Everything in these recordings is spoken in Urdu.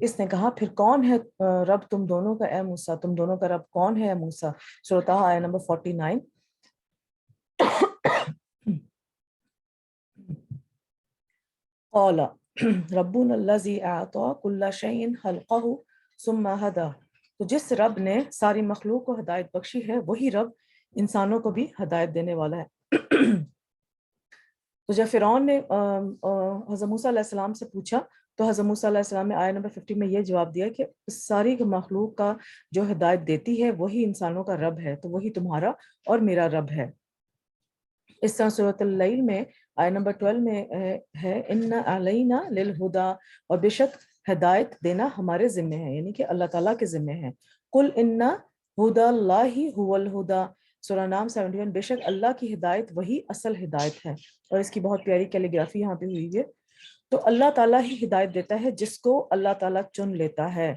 اس نے کہا پھر کون ہے رب تم دونوں کا اے موسیٰ، تم دونوں کا رب کون ہے اے موسیٰ؟ سورۃ طٰہٰ آیت نمبر 49۔ قال ربنا الذی اعطى كل شيء خلقه ثم هدى، تو جس رب نے ساری مخلوق کو ہدایت بخشی ہے وہی رب انسانوں کو بھی ہدایت دینے والا ہے۔ تو جب فرعون نے حضرت موسیٰ علیہ السلام سے پوچھا تو حضرت موسیٰ علیہ السلام نے آیت نمبر 50 میں یہ جواب دیا کہ اس ساری مخلوق کا جو ہدایت دیتی ہے وہی انسانوں کا رب ہے، تو وہی تمہارا اور میرا رب ہے۔ اس طرح سورۃ اللیل میں آیت نمبر 12 میں ہے ان علینا للہدا، اور بے شک ہدایت دینا ہمارے ذمے ہے، یعنی کہ اللہ تعالیٰ کے ذمے ہے۔ قل ان ہدی اللہ هو الہدا، سورہ نام 71، بے شک اللہ کی ہدایت وہی اصل ہدایت ہے۔ اور اس کی بہت پیاری کیلیگرافی یہاں پہ ہوئی ہے۔ تو اللہ تعالیٰ ہی ہدایت دیتا ہے جس کو اللہ تعالیٰ چن لیتا ہے،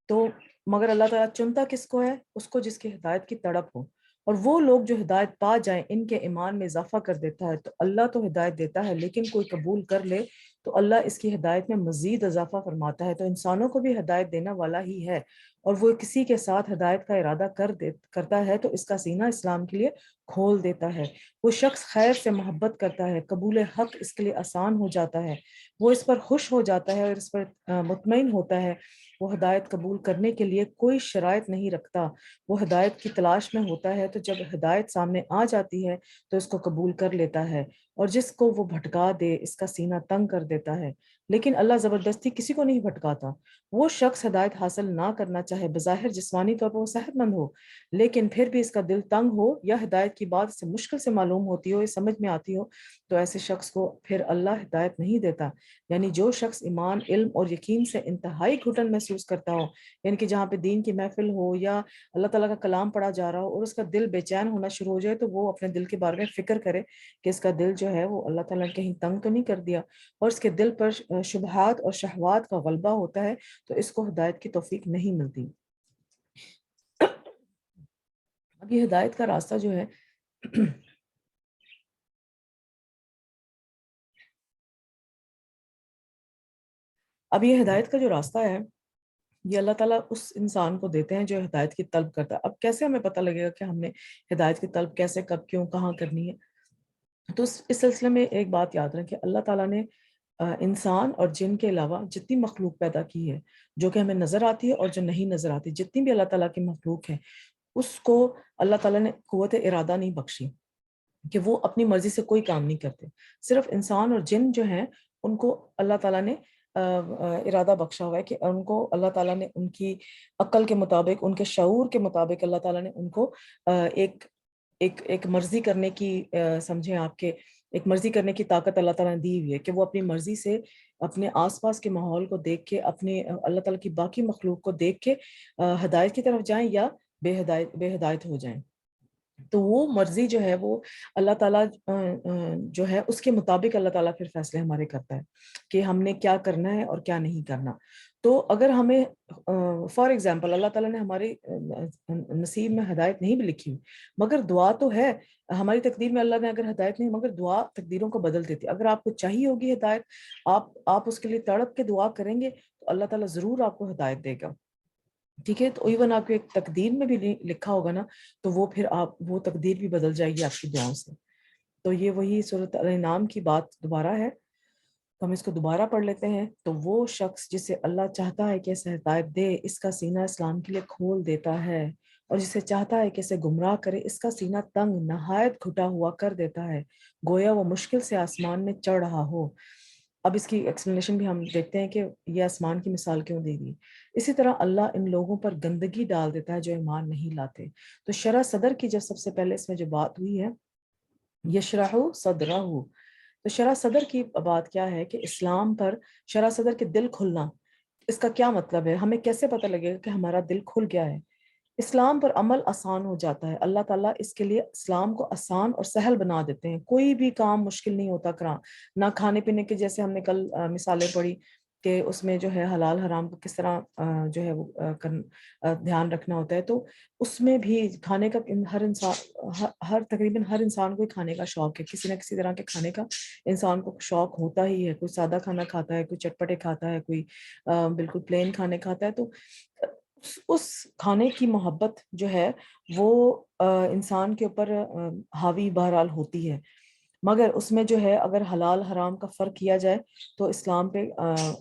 تو مگر اللہ تعالیٰ چنتا کس کو ہے؟ اس کو جس کی ہدایت کی تڑپ ہو، اور وہ لوگ جو ہدایت پا جائیں ان کے ایمان میں اضافہ کر دیتا ہے۔ تو اللہ تو ہدایت دیتا ہے، لیکن کوئی قبول کر لے تو اللہ اس کی ہدایت میں مزید اضافہ فرماتا ہے۔ تو انسانوں کو بھی ہدایت دینا والا ہی ہے، اور وہ کسی کے ساتھ ہدایت کا ارادہ کرتا ہے تو اس کا سینہ اسلام کے لیے کھول دیتا ہے۔ وہ شخص خیر سے محبت کرتا ہے، قبول حق اس کے لیے آسان ہو جاتا ہے، وہ اس پر خوش ہو جاتا ہے اور اس پر مطمئن ہوتا ہے۔ وہ ہدایت قبول کرنے کے لیے کوئی شرائط نہیں رکھتا، وہ ہدایت کی تلاش میں ہوتا ہے، تو جب ہدایت سامنے آ جاتی ہے تو اس کو قبول کر لیتا ہے، اور جس کو وہ بھٹکا دے اس کا سینہ تنگ کر دیتا ہے۔ لیکن اللہ زبردستی کسی کو نہیں بھٹکاتا۔ وہ شخص ہدایت حاصل نہ کرنا چاہے، بظاہر جسمانی طور پر وہ صحت مند ہو، لیکن پھر بھی اس کا دل تنگ ہو یا ہدایت کی بات سے مشکل سے معلوم ہوتی ہو یا سمجھ میں آتی ہو، تو ایسے شخص کو پھر اللہ ہدایت نہیں دیتا۔ یعنی جو شخص ایمان، علم اور یقین سے انتہائی گھٹن محسوس کرتا ہو، یعنی کہ جہاں پہ دین کی محفل ہو یا اللہ تعالیٰ کا کلام پڑھا جا رہا ہو اور اس کا دل بے چین ہونا شروع ہو جائے، تو وہ اپنے دل کے بارے میں فکر کرے کہ اس کا دل جو ہے وہ اللہ تعالیٰ نے کہیں تنگ تو نہیں کر دیا، اور اس کے دل پر شبہات اور شہوات کا غلبہ ہوتا ہے تو اس کو ہدایت کی توفیق نہیں ملتی۔ اب یہ ہدایت کا راستہ جو ہے اب یہ ہدایت کا جو راستہ ہے یہ اللہ تعالیٰ اس انسان کو دیتے ہیں جو ہدایت کی طلب کرتا ہے۔ اب کیسے ہمیں پتہ لگے گا کہ ہم نے ہدایت کی طلب کیسے، کب، کیوں، کہاں کرنی ہے؟ تو اس سلسلے میں ایک بات یاد رکھیں کہ اللہ تعالیٰ نے انسان اور جن کے علاوہ جتنی مخلوق پیدا کی ہے جو کہ ہمیں نظر آتی ہے اور جو نہیں نظر آتی، جتنی بھی اللہ تعالیٰ کی مخلوق ہے، اس کو اللہ تعالیٰ نے قوت ارادہ نہیں بخشی کہ وہ اپنی مرضی سے کوئی کام نہیں کرتے۔ صرف انسان اور جن جو ہیں ان کو اللہ تعالیٰ نے ارادہ بخشا ہوا ہے کہ ان کو اللہ تعالیٰ نے ان کی عقل کے مطابق، ان کے شعور کے مطابق اللہ تعالیٰ نے ان کو ایک ایک ایک مرضی کرنے کی، سمجھیں آپ کے ایک مرضی کرنے کی طاقت اللہ تعالیٰ نے دی ہوئی ہے کہ وہ اپنی مرضی سے اپنے آس پاس کے ماحول کو دیکھ کے، اپنے اللہ تعالیٰ کی باقی مخلوق کو دیکھ کے ہدایت کی طرف جائیں یا بے ہدایت ہو جائیں۔ تو وہ مرضی جو ہے وہ اللہ تعالیٰ جو ہے اس کے مطابق اللہ تعالیٰ پھر فیصلے ہمارے کرتا ہے کہ ہم نے کیا کرنا ہے اور کیا نہیں کرنا۔ تو اگر ہمیں فار ایگزامپل اللہ تعالیٰ نے ہماری نصیب میں ہدایت نہیں بھی لکھی مگر دعا تو ہے ہماری تقدیر میں، اللہ نے اگر ہدایت نہیں مگر دعا تقدیروں کو بدل دیتی ہے۔ اگر آپ کو چاہیے ہوگی ہدایت، آپ اس کے لیے تڑپ کے دعا کریں گے تو اللہ تعالیٰ ضرور آپ کو ہدایت دے گا، ٹھیک ہے؟ تو ایون آپ کے تقدیر میں بھی لکھا ہوگا نا، تو وہ پھر وہ تقدیر بھی بدل جائے گی آپ کی دعاؤں سے۔ تو یہ وہی سورۃ الانعام کی بات دوبارہ ہے، ہم اس کو دوبارہ پڑھ لیتے ہیں۔ تو وہ شخص جسے اللہ چاہتا ہے کہ اسے ہدایت دے، اس کا سینہ اسلام کے لیے کھول دیتا ہے، اور جسے چاہتا ہے کہ اسے گمراہ کرے، اس کا سینہ تنگ نہایت گھٹا ہوا کر دیتا ہے، گویا وہ مشکل سے آسمان میں چڑھ رہا ہو۔ اب اس کی ایکسپلینیشن بھی ہم دیکھتے ہیں کہ یہ آسمان کی مثال کیوں دی گئی۔ اسی طرح اللہ ان لوگوں پر گندگی ڈال دیتا ہے جو ایمان نہیں لاتے۔ تو شرح صدر کی جو سب سے پہلے اس میں جو بات ہوئی ہے، یشرح صدرہ، تو شرح صدر کی بات کیا ہے کہ اسلام پر شرح صدر کے دل کھلنا، اس کا کیا مطلب ہے؟ ہمیں کیسے پتہ لگے گا کہ ہمارا دل کھل گیا ہے؟ اسلام پر عمل آسان ہو جاتا ہے، اللہ تعالیٰ اس کے لیے اسلام کو آسان اور سہل بنا دیتے ہیں، کوئی بھی کام مشکل نہیں ہوتا کرنا، نہ کھانے پینے کے، جیسے ہم نے کل مثالیں پڑھی کہ اس میں جو ہے حلال حرام کو کس طرح جو ہے وہ دھیان رکھنا ہوتا ہے. تو اس میں بھی کھانے کا ہر انسان تقریباً ہر انسان کو ہی کھانے کا شوق ہے. کسی نہ کسی طرح کے کھانے کا انسان کو شوق ہوتا ہی ہے. کوئی سادہ کھانا کھاتا ہے, کوئی چٹپٹے کھاتا ہے, کوئی بالکل پلین کھانے کھاتا ہے. تو اس کھانے کی محبت جو ہے وہ انسان کے اوپر حاوی بہرحال ہوتی ہے, مگر اس میں جو ہے اگر حلال حرام کا فرق کیا جائے تو اسلام پہ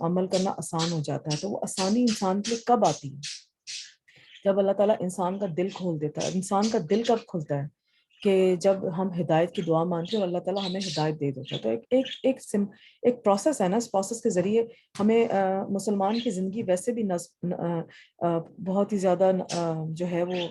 عمل کرنا آسان ہو جاتا ہے. تو وہ آسانی انسان کے لیے کب آتی ہے؟ جب اللہ تعالیٰ انسان کا دل کھول دیتا ہے. انسان کا دل کب کھلتا ہے؟ کہ جب ہم ہدایت کی دعا مانتے ہیں اور اللہ تعالیٰ ہمیں ہدایت دے دیتا ہے. تو ایک پروسیس ہے نا, اس پروسیس کے ذریعے ہمیں مسلمان کی زندگی ویسے بھی بہت ہی زیادہ جو ہے وہ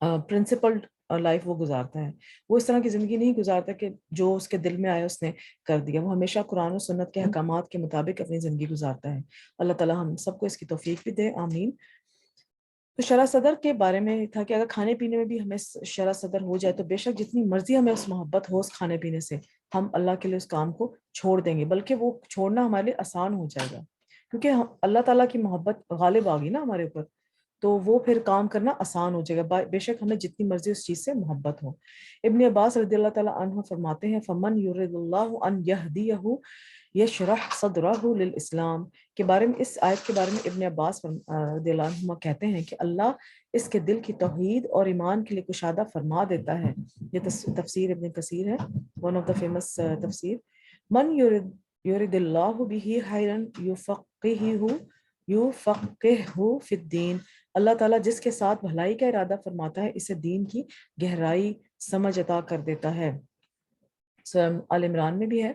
پرنسپلڈ لائف وہ گزارتا ہے. وہ اس طرح کی زندگی نہیں گزارتا کہ جو اس کے دل میں آیا اس نے کر دیا. وہ ہمیشہ قرآن و سنت کے احکامات کے مطابق اپنی زندگی گزارتا ہے. اللہ تعالیٰ ہم سب کو اس کی توفیق بھی دے, آمین. تو شرح صدر کے بارے میں تھا کہ اگر کھانے پینے میں بھی ہمیں شرح صدر ہو جائے تو بے شک جتنی مرضی ہمیں اس محبت ہو اس کھانے پینے سے, ہم اللہ کے لیے اس کام کو چھوڑ دیں گے, بلکہ وہ چھوڑنا ہمارے لیے آسان ہو جائے گا, کیونکہ اللہ تعالیٰ کی محبت غالب آ گئی نا ہمارے اوپر, تو وہ پھر کام کرنا آسان ہو جائے گا, بے شک ہمیں جتنی مرضی اس چیز سے محبت ہو. ابن عباس رضی اللہ تعالیٰ عنہ فرماتے ہیں فمن یرید اللہ ان یہدیہ یشرح صدرہ للاسلام کے بارے میں, اس آیت کے بارے میں ابن عباس رضی اللہ عنہ کہتے ہیں کہ اللہ اس کے دل کی توحید اور ایمان کے لیے کشادہ فرما دیتا ہے. یہ تفسیر ابن کثیر ہے, ون آف دا فیمس تفسیر. من یرید اللہ بہ خیرا یفقہہ فی الدین, اللہ تعالیٰ جس کے ساتھ بھلائی کا ارادہ فرماتا ہے اسے دین کی گہرائی سمجھ عطا کر دیتا ہے. سورہ آل عمران میں بھی ہے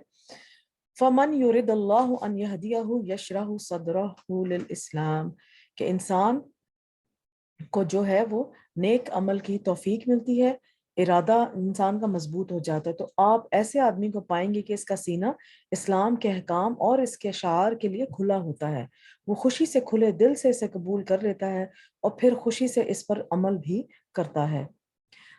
فمن یرید اللہ ان یہدیہ یشرح صدرہ للاسلام, کہ انسان کو جو ہے وہ نیک عمل کی توفیق ملتی ہے, ارادہ انسان کا مضبوط ہو جاتا ہے. تو آپ ایسے آدمی کو پائیں گے کہ اس کا سینہ اسلام کے احکام اور اس کے شعار کے لیے کھلا ہوتا ہے, وہ خوشی سے کھلے دل سے اسے قبول کر لیتا ہے اور پھر خوشی سے اس پر عمل بھی کرتا ہے.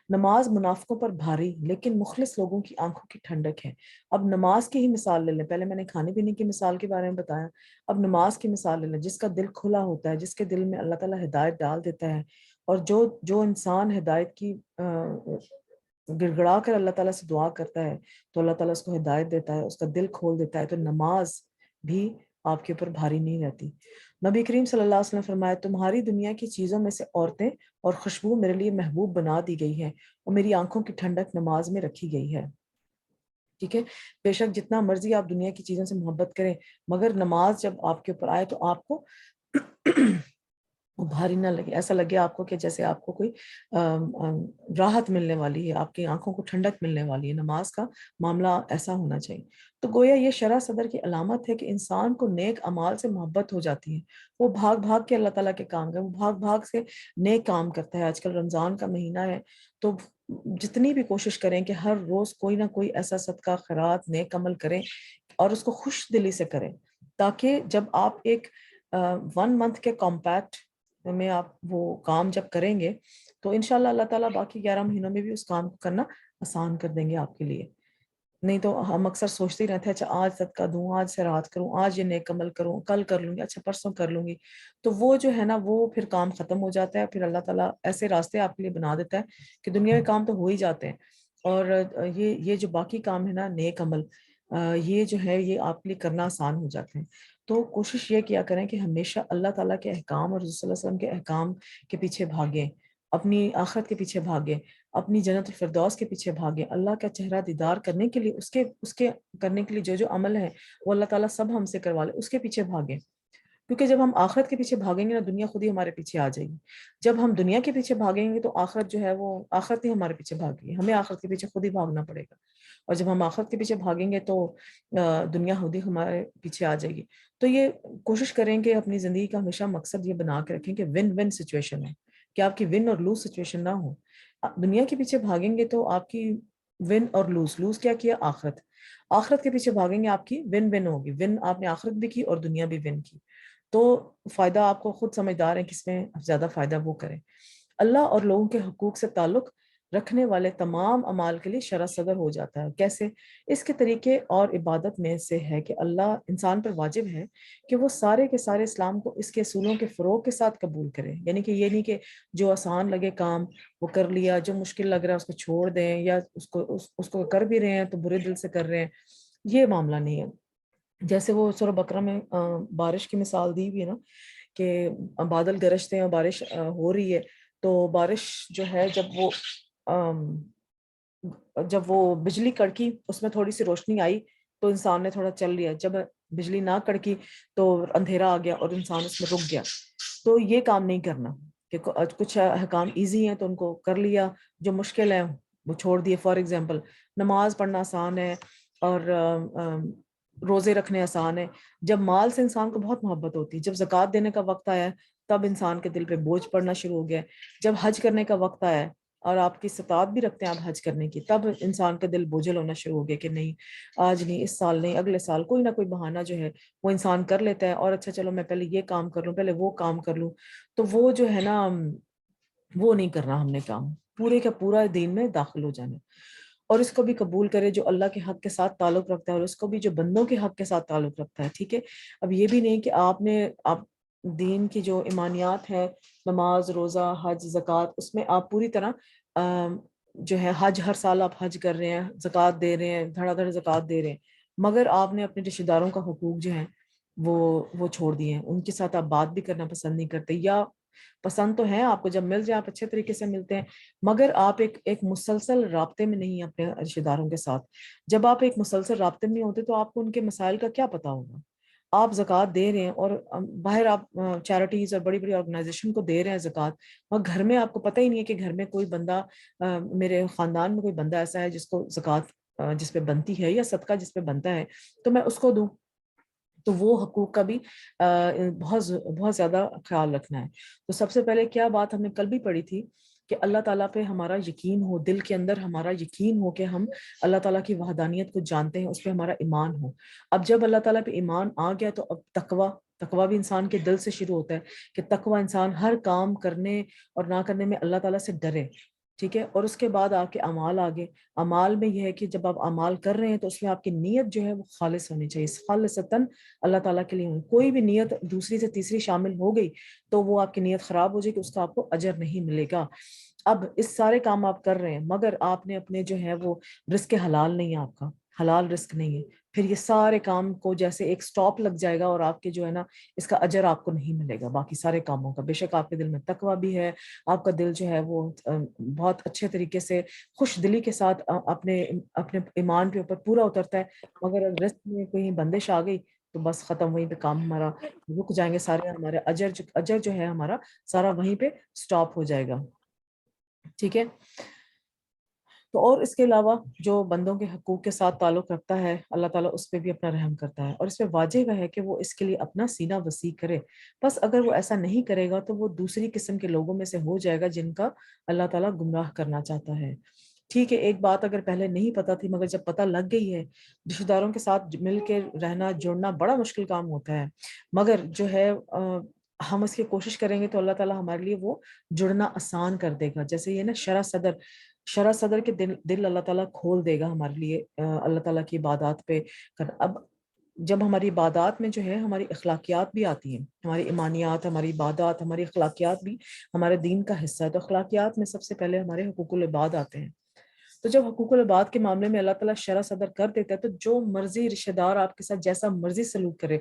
نماز منافقوں پر بھاری لیکن مخلص لوگوں کی آنکھوں کی ٹھنڈک ہے. اب نماز کی ہی مثال لے لیں, پہلے میں نے کھانے پینے کی مثال کے بارے میں بتایا, اب نماز کی مثال لے لیں. جس کا دل کھلا ہوتا ہے, جس کے دل میں اللہ تعالیٰ ہدایت ڈال دیتا ہے, اور جو انسان ہدایت کی گڑ گڑا کر اللہ تعالیٰ سے دعا کرتا ہے تو اللہ تعالیٰ اس کو ہدایت دیتا ہے, اس کا دل کھول دیتا ہے. تو نماز بھی آپ کے اوپر بھاری نہیں رہتی. نبی کریم صلی اللہ علیہ وسلم فرمایا تمہاری دنیا کی چیزوں میں سے عورتیں اور خوشبو میرے لیے محبوب بنا دی گئی ہے اور میری آنکھوں کی ٹھنڈک نماز میں رکھی گئی ہے. ٹھیک ہے, بے شک جتنا مرضی آپ دنیا کی چیزوں سے محبت کریں, مگر نماز جب آپ کے اوپر آئے تو آپ کو بھاری نہ لگے, ایسا لگے آپ کو کہ جیسے آپ کو کوئی راحت ملنے والی ہے, آپ کی آنکھوں کو ٹھنڈک ملنے والی ہے. نماز کا معاملہ ایسا ہونا چاہیے. تو گویا یہ شرح صدر کی علامت ہے کہ انسان کو نیک اعمال سے محبت ہو جاتی ہے. وہ بھاگ بھاگ کے اللہ تعالیٰ کے کام کرے, وہ بھاگ بھاگ سے نیک کام کرتا ہے. آج کل رمضان کا مہینہ ہے تو جتنی بھی کوشش کریں کہ ہر روز کوئی نہ کوئی ایسا صدقہ خیرات نیک عمل کریں اور اس کو خوش دلی سے کریں, تاکہ جب آپ ایک 1 month کے کمپیکٹ میں آپ وہ کام جب کریں گے تو انشاءاللہ اللہ تعالیٰ باقی 11 مہینوں میں بھی اس کام کو کرنا آسان کر دیں گے آپ کے لیے. نہیں تو ہم اکثر سوچتے ہی رہتے ہیں اچھا آج صدقہ دوں, آج سے رات کروں, آج یہ نیک عمل کروں, کل کر لوں گی, اچھا پرسوں کر لوں گی. تو وہ جو ہے نا وہ پھر کام ختم ہو جاتا ہے. پھر اللہ تعالیٰ ایسے راستے آپ کے لیے بنا دیتا ہے کہ دنیا کے کام تو ہو ہی جاتے ہیں, اور یہ جو باقی کام ہے نا نیک عمل, یہ جو ہے یہ آپ کے لیے کرنا آسان ہو جاتے ہیں. تو کوشش یہ کیا کریں کہ ہمیشہ اللہ تعالیٰ کے احکام اور رسول صلی اللہ علیہ وسلم کے احکام کے پیچھے بھاگیں, اپنی آخرت کے پیچھے بھاگیں, اپنی جنت الفردوس کے پیچھے بھاگیں, اللہ کا چہرہ دیدار کرنے کے لیے اس کے کرنے کے لیے جو عمل ہے وہ اللہ تعالیٰ سب ہم سے کروا لے, اس کے پیچھے بھاگیں. کیونکہ جب ہم آخرت کے پیچھے بھاگیں گے نا دنیا خود ہی ہمارے پیچھے آ جائے گی. جب ہم دنیا کے پیچھے بھاگیں گے تو آخرت جو ہے وہ آخرت ہی ہمارے پیچھے بھاگے گی, ہمیں آخرت کے پیچھے خود ہی بھاگنا پڑے گا. اور جب ہم آخرت کے پیچھے بھاگیں گے تو دنیا خود ہی ہمارے پیچھے آ جائے گی. تو یہ کوشش کریں کہ اپنی زندگی کا ہمیشہ مقصد یہ بنا کے رکھیں کہ ون ون سچویشن ہے, کہ آپ کی ون اور لوز سچویشن نہ ہو. دنیا کے پیچھے بھاگیں گے تو آپ کی ون اور لوز کیا آخرت. آخرت کے پیچھے بھاگیں گے آپ کی ون ون ہوگی, ون آپ نے آخرت بھی کی اور دنیا بھی ون کی. تو فائدہ آپ کو خود سمجھدار ہے کس میں زیادہ فائدہ وہ کریں. اللہ اور لوگوں کے حقوق سے تعلق رکھنے والے تمام اعمال کے لیے شرح صدر ہو جاتا ہے۔ کیسے؟ اس کے طریقے اور عبادت میں سے ہے کہ اللہ انسان پر واجب ہے کہ وہ سارے کے سارے اسلام کو اس کے اصولوں کے فروغ کے ساتھ قبول کرے، یعنی کہ یہ نہیں کہ جو آسان لگے کام وہ کر لیا، جو مشکل لگ رہا ہے اس کو چھوڑ دیں، یا اس کو کر بھی رہے ہیں تو برے دل سے کر رہے ہیں، یہ معاملہ نہیں ہے۔ جیسے وہ سورہ بقرہ میں بارش کی مثال دی ہوئی ہے نا، کہ بادل گرجتے ہیں اور بارش ہو رہی ہے، تو بارش جو ہے جب وہ بجلی کڑکی اس میں تھوڑی سی روشنی آئی تو انسان نے تھوڑا چل لیا، جب بجلی نہ کڑکی تو اندھیرا آ گیا اور انسان اس میں رک گیا۔ تو یہ کام نہیں کرنا کہ کچھ احکام ایزی ہیں تو ان کو کر لیا، جو مشکل ہے وہ چھوڑ دیے۔ فار ایگزامپل نماز پڑھنا آسان ہے اور روزے رکھنے آسان ہے، جب مال سے انسان کو بہت محبت ہوتی ہے، جب زکوٰۃ دینے کا وقت آیا تب انسان کے دل پہ بوجھ پڑنا شروع ہو گیا، جب حج کرنے کا وقت آیا اور آپ کی استطاعت بھی رکھتے ہیں آپ حج کرنے کی، تب انسان کا دل بوجھل ہونا شروع ہو گیا کہ نہیں آج نہیں، اس سال نہیں، اگلے سال، کوئی نہ کوئی بہانہ جو ہے وہ انسان کر لیتا ہے، اور اچھا چلو میں پہلے یہ کام کر لوں، پہلے وہ کام کر لوں۔ تو وہ جو ہے نا وہ نہیں کرنا ہم نے کام، پورے کا پورا دین میں داخل ہو جانا، اور اس کو بھی قبول کرے جو اللہ کے حق کے ساتھ تعلق رکھتا ہے، اور اس کو بھی جو بندوں کے حق کے ساتھ تعلق رکھتا ہے، ٹھیک ہے۔ اب یہ بھی نہیں کہ آپ دین کی جو ایمانیات ہے، نماز، روزہ، حج، زکوٰۃ، اس میں آپ پوری طرح جو ہے حج ہر سال آپ حج کر رہے ہیں، زکوٰۃ دے رہے ہیں، دھڑا دھڑ زکوٰۃ دے رہے ہیں، مگر آپ نے اپنے رشتہ داروں کا حقوق جو ہے وہ چھوڑ دیے ہیں، ان کے ساتھ آپ بات بھی کرنا پسند نہیں کرتے، یا پسند تو ہے آپ کو، جب مل جائے آپ اچھے طریقے سے ملتے ہیں، مگر آپ ایک مسلسل رابطے میں نہیں ہیں اپنے رشتہ داروں کے ساتھ۔ جب آپ ایک مسلسل رابطے میں نہیں ہوتے تو آپ کو ان کے مسائل کا کیا پتا ہوگا؟ آپ زکوٰۃ دے رہے ہیں اور باہر آپ چیریٹیز اور بڑی بڑی آرگنائزیشن کو دے رہے ہیں زکوٰۃ، اور گھر میں آپ کو پتہ ہی نہیں ہے کہ گھر میں کوئی بندہ، میرے خاندان میں کوئی بندہ ایسا ہے جس کو زکوٰۃ جس پہ بنتی ہے، یا صدقہ جس پہ بنتا ہے، تو میں اس کو دوں۔ تو وہ حقوق کا بھی بہت بہت زیادہ خیال رکھنا ہے۔ تو سب سے پہلے کیا بات ہم نے کل بھی پڑھی تھی کہ اللہ تعالیٰ پہ ہمارا یقین ہو، دل کے اندر ہمارا یقین ہو کہ ہم اللہ تعالیٰ کی وحدانیت کو جانتے ہیں، اس پہ ہمارا ایمان ہو۔ اب جب اللہ تعالیٰ پہ ایمان آ گیا تو اب تقوی بھی انسان کے دل سے شروع ہوتا ہے کہ تقوی انسان ہر کام کرنے اور نہ کرنے میں اللہ تعالیٰ سے ڈرے، ٹھیک ہے۔ اور اس کے بعد آپ کے اعمال آگے، اعمال میں یہ ہے کہ جب آپ اعمال کر رہے ہیں تو اس میں آپ کی نیت جو ہے وہ خالص ہونی چاہیے، خالصتاً اللہ تعالیٰ کے لیے ہونی۔ کوئی بھی نیت دوسری سے تیسری شامل ہو گئی تو وہ آپ کی نیت خراب ہو جائے گی، اس کا آپ کو اجر نہیں ملے گا۔ اب اس سارے کام آپ کر رہے ہیں مگر آپ نے اپنے جو ہے وہ رزق حلال نہیں ہے، آپ کا حلال رزق نہیں ہے، پھر یہ سارے کام کو جیسے ایک سٹاپ لگ جائے گا، اور آپ کے جو ہے نا اس کا اجر آپ کو نہیں ملے گا باقی سارے کاموں کا۔ بے شک آپ کے دل میں تقوی بھی ہے، آپ کا دل جو ہے وہ بہت اچھے طریقے سے خوش دلی کے ساتھ اپنے اپنے ایمان کے اوپر پورا اترتا ہے، مگر رزق میں کوئی بندش آ گئی تو بس ختم، وہیں پہ کام ہمارا رک جائیں گے سارے، ہمارے اجر جو ہے ہمارا سارا وہیں پہ سٹاپ ہو جائے گا، ٹھیک ہے۔ تو اور اس کے علاوہ جو بندوں کے حقوق کے ساتھ تعلق رکھتا ہے اللہ تعالیٰ اس پہ بھی اپنا رحم کرتا ہے، اور اس پہ واجب ہے کہ وہ اس کے لیے اپنا سینہ وسیع کرے۔ بس اگر وہ ایسا نہیں کرے گا تو وہ دوسری قسم کے لوگوں میں سے ہو جائے گا جن کا اللہ تعالیٰ گمراہ کرنا چاہتا ہے، ٹھیک ہے۔ ایک بات اگر پہلے نہیں پتا تھی مگر جب پتہ لگ گئی ہے، رشتہ داروں کے ساتھ مل کے رہنا جڑنا بڑا مشکل کام ہوتا ہے، مگر جو ہے ہم اس کی کوشش کریں گے تو اللہ تعالیٰ ہمارے لیے وہ جڑنا آسان کر دے گا۔ جیسے یہ نا شرح صدر کے دل اللہ تعالیٰ کھول دے گا ہمارے لیے اللہ تعالیٰ کی عبادات پہ اب جب ہماری عبادات میں جو ہے ہماری اخلاقیات بھی آتی ہیں، ہماری ایمانیات، ہماری عبادات، ہماری اخلاقیات بھی ہمارے دین کا حصہ ہے، تو اخلاقیات میں سب سے پہلے ہمارے حقوق العباد آتے ہیں۔ تو جب حقوق العباد کے معاملے میں اللہ تعالیٰ شرح صدر کر دیتا ہے تو جو مرضی رشتہ دار آپ کے ساتھ جیسا مرضی سلوک کرے،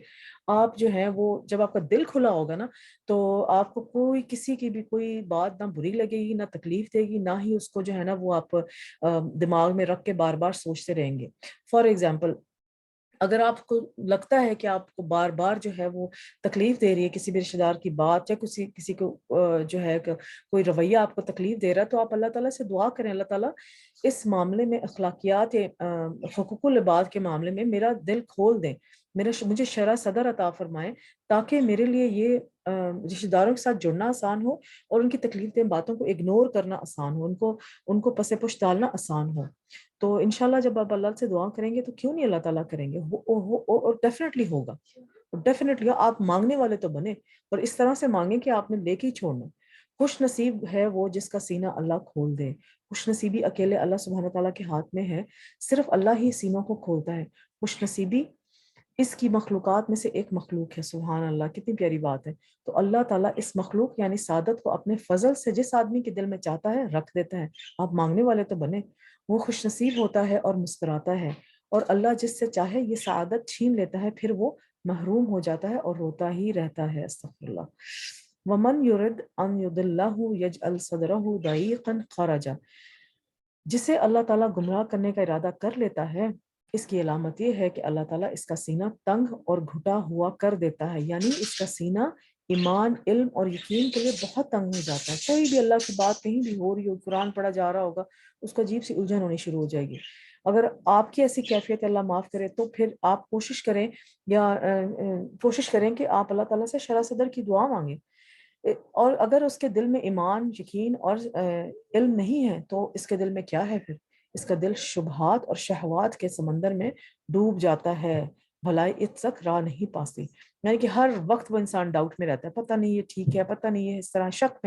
آپ جو ہے وہ جب آپ کا دل کھلا ہوگا نا تو آپ کو کوئی کسی کی بھی کوئی بات نہ بری لگے گی، نہ تکلیف دے گی، نہ ہی اس کو جو ہے نا وہ آپ دماغ میں رکھ کے بار بار سوچتے رہیں گے۔ فار ایگزامپل اگر آپ کو لگتا ہے کہ آپ کو بار بار جو ہے وہ تکلیف دے رہی ہے کسی بھی رشتہ دار کی بات، یا کسی کو جو ہے کوئی رویہ آپ کو تکلیف دے رہا ہے، تو آپ اللہ تعالیٰ سے دعا کریں اللہ تعالیٰ اس معاملے میں اخلاقیات حقوق العباد کے معاملے میں میرا دل کھول دیں، مجھے شرح صدر عطا فرمائیں تاکہ میرے لیے یہ رشتہ داروں کے ساتھ جڑنا آسان ہو، اور ان کی تکلیف دہ باتوں کو اگنور کرنا آسان ہو، ان کو پس پش ڈالنا آسان ہو۔ تو انشاءاللہ جب آپ اللہ سے دعا کریں گے تو کیوں نہیں اللہ تعالیٰ کریں گے، اور ڈیفینیٹلی ہوگا، ڈیفینیٹلی آپ مانگنے والے تو بنے، اور اس طرح سے مانگیں کہ آپ نے لے کے ہی چھوڑنا۔ خوش نصیب ہے وہ جس کا سینہ اللہ کھول دے. خوش نصیبی اکیلے اللہ سبحانہ تعالیٰ کے ہاتھ میں ہے، صرف اللہ ہی سینوں کو کھولتا ہے. خوش نصیبی اس کی مخلوقات میں سے ایک مخلوق ہے. سبحان اللہ، کتنی پیاری بات ہے. تو اللہ تعالیٰ اس مخلوق یعنی سعادت کو اپنے فضل سے جس آدمی کے دل میں چاہتا ہے رکھ دیتا ہے. آپ مانگنے والے تو بنے. وہ خوش نصیب ہوتا ہے اور مسکراتا ہے، اور اللہ جس سے چاہے یہ سعادت چھین لیتا ہے، پھر وہ محروم ہو جاتا ہے اور روتا ہی رہتا ہے. استغفر اللہ. وَمَنْ يُرِدْ أَنْ يُضِلَّهُ يَجْعَلْ صَدْرَهُ ضَيِّقًا خَرَجًا. جسے اللہ تعالیٰ گمراہ کرنے کا ارادہ کر لیتا ہے، اس کی علامت یہ ہے کہ اللہ تعالیٰ اس کا سینہ تنگ اور گھٹا ہوا کر دیتا ہے. یعنی اس کا سینہ ایمان، علم اور یقین کے لیے بہت تنگ ہو جاتا ہے. کوئی بھی اللہ کی بات کہیں بھی ہو رہی ہو، قرآن پڑھا جا رہا ہوگا، اس کو عجیب سی الجھن ہونی شروع ہو جائے گی. اگر آپ کی ایسی کیفیت اللہ معاف کرے تو پھر آپ کوشش کریں، یا کوشش کریں کہ آپ اللہ تعالیٰ سے شرح صدر کی دعا مانگیں. اور اگر اس کے دل میں ایمان، یقین اور علم نہیں ہے تو اس کے دل میں کیا ہے پھر؟ اس کا دل شبہات اور شہوات کے سمندر میں ڈوب جاتا ہے. بھلائی اس تک راہ نہیں پاسی. یعنی کہ ہر وقت وہ انسان ڈاؤٹ میں رہتا ہے، پتہ نہیں یہ ٹھیک ہے، پتہ نہیں یہ اس طرح، شک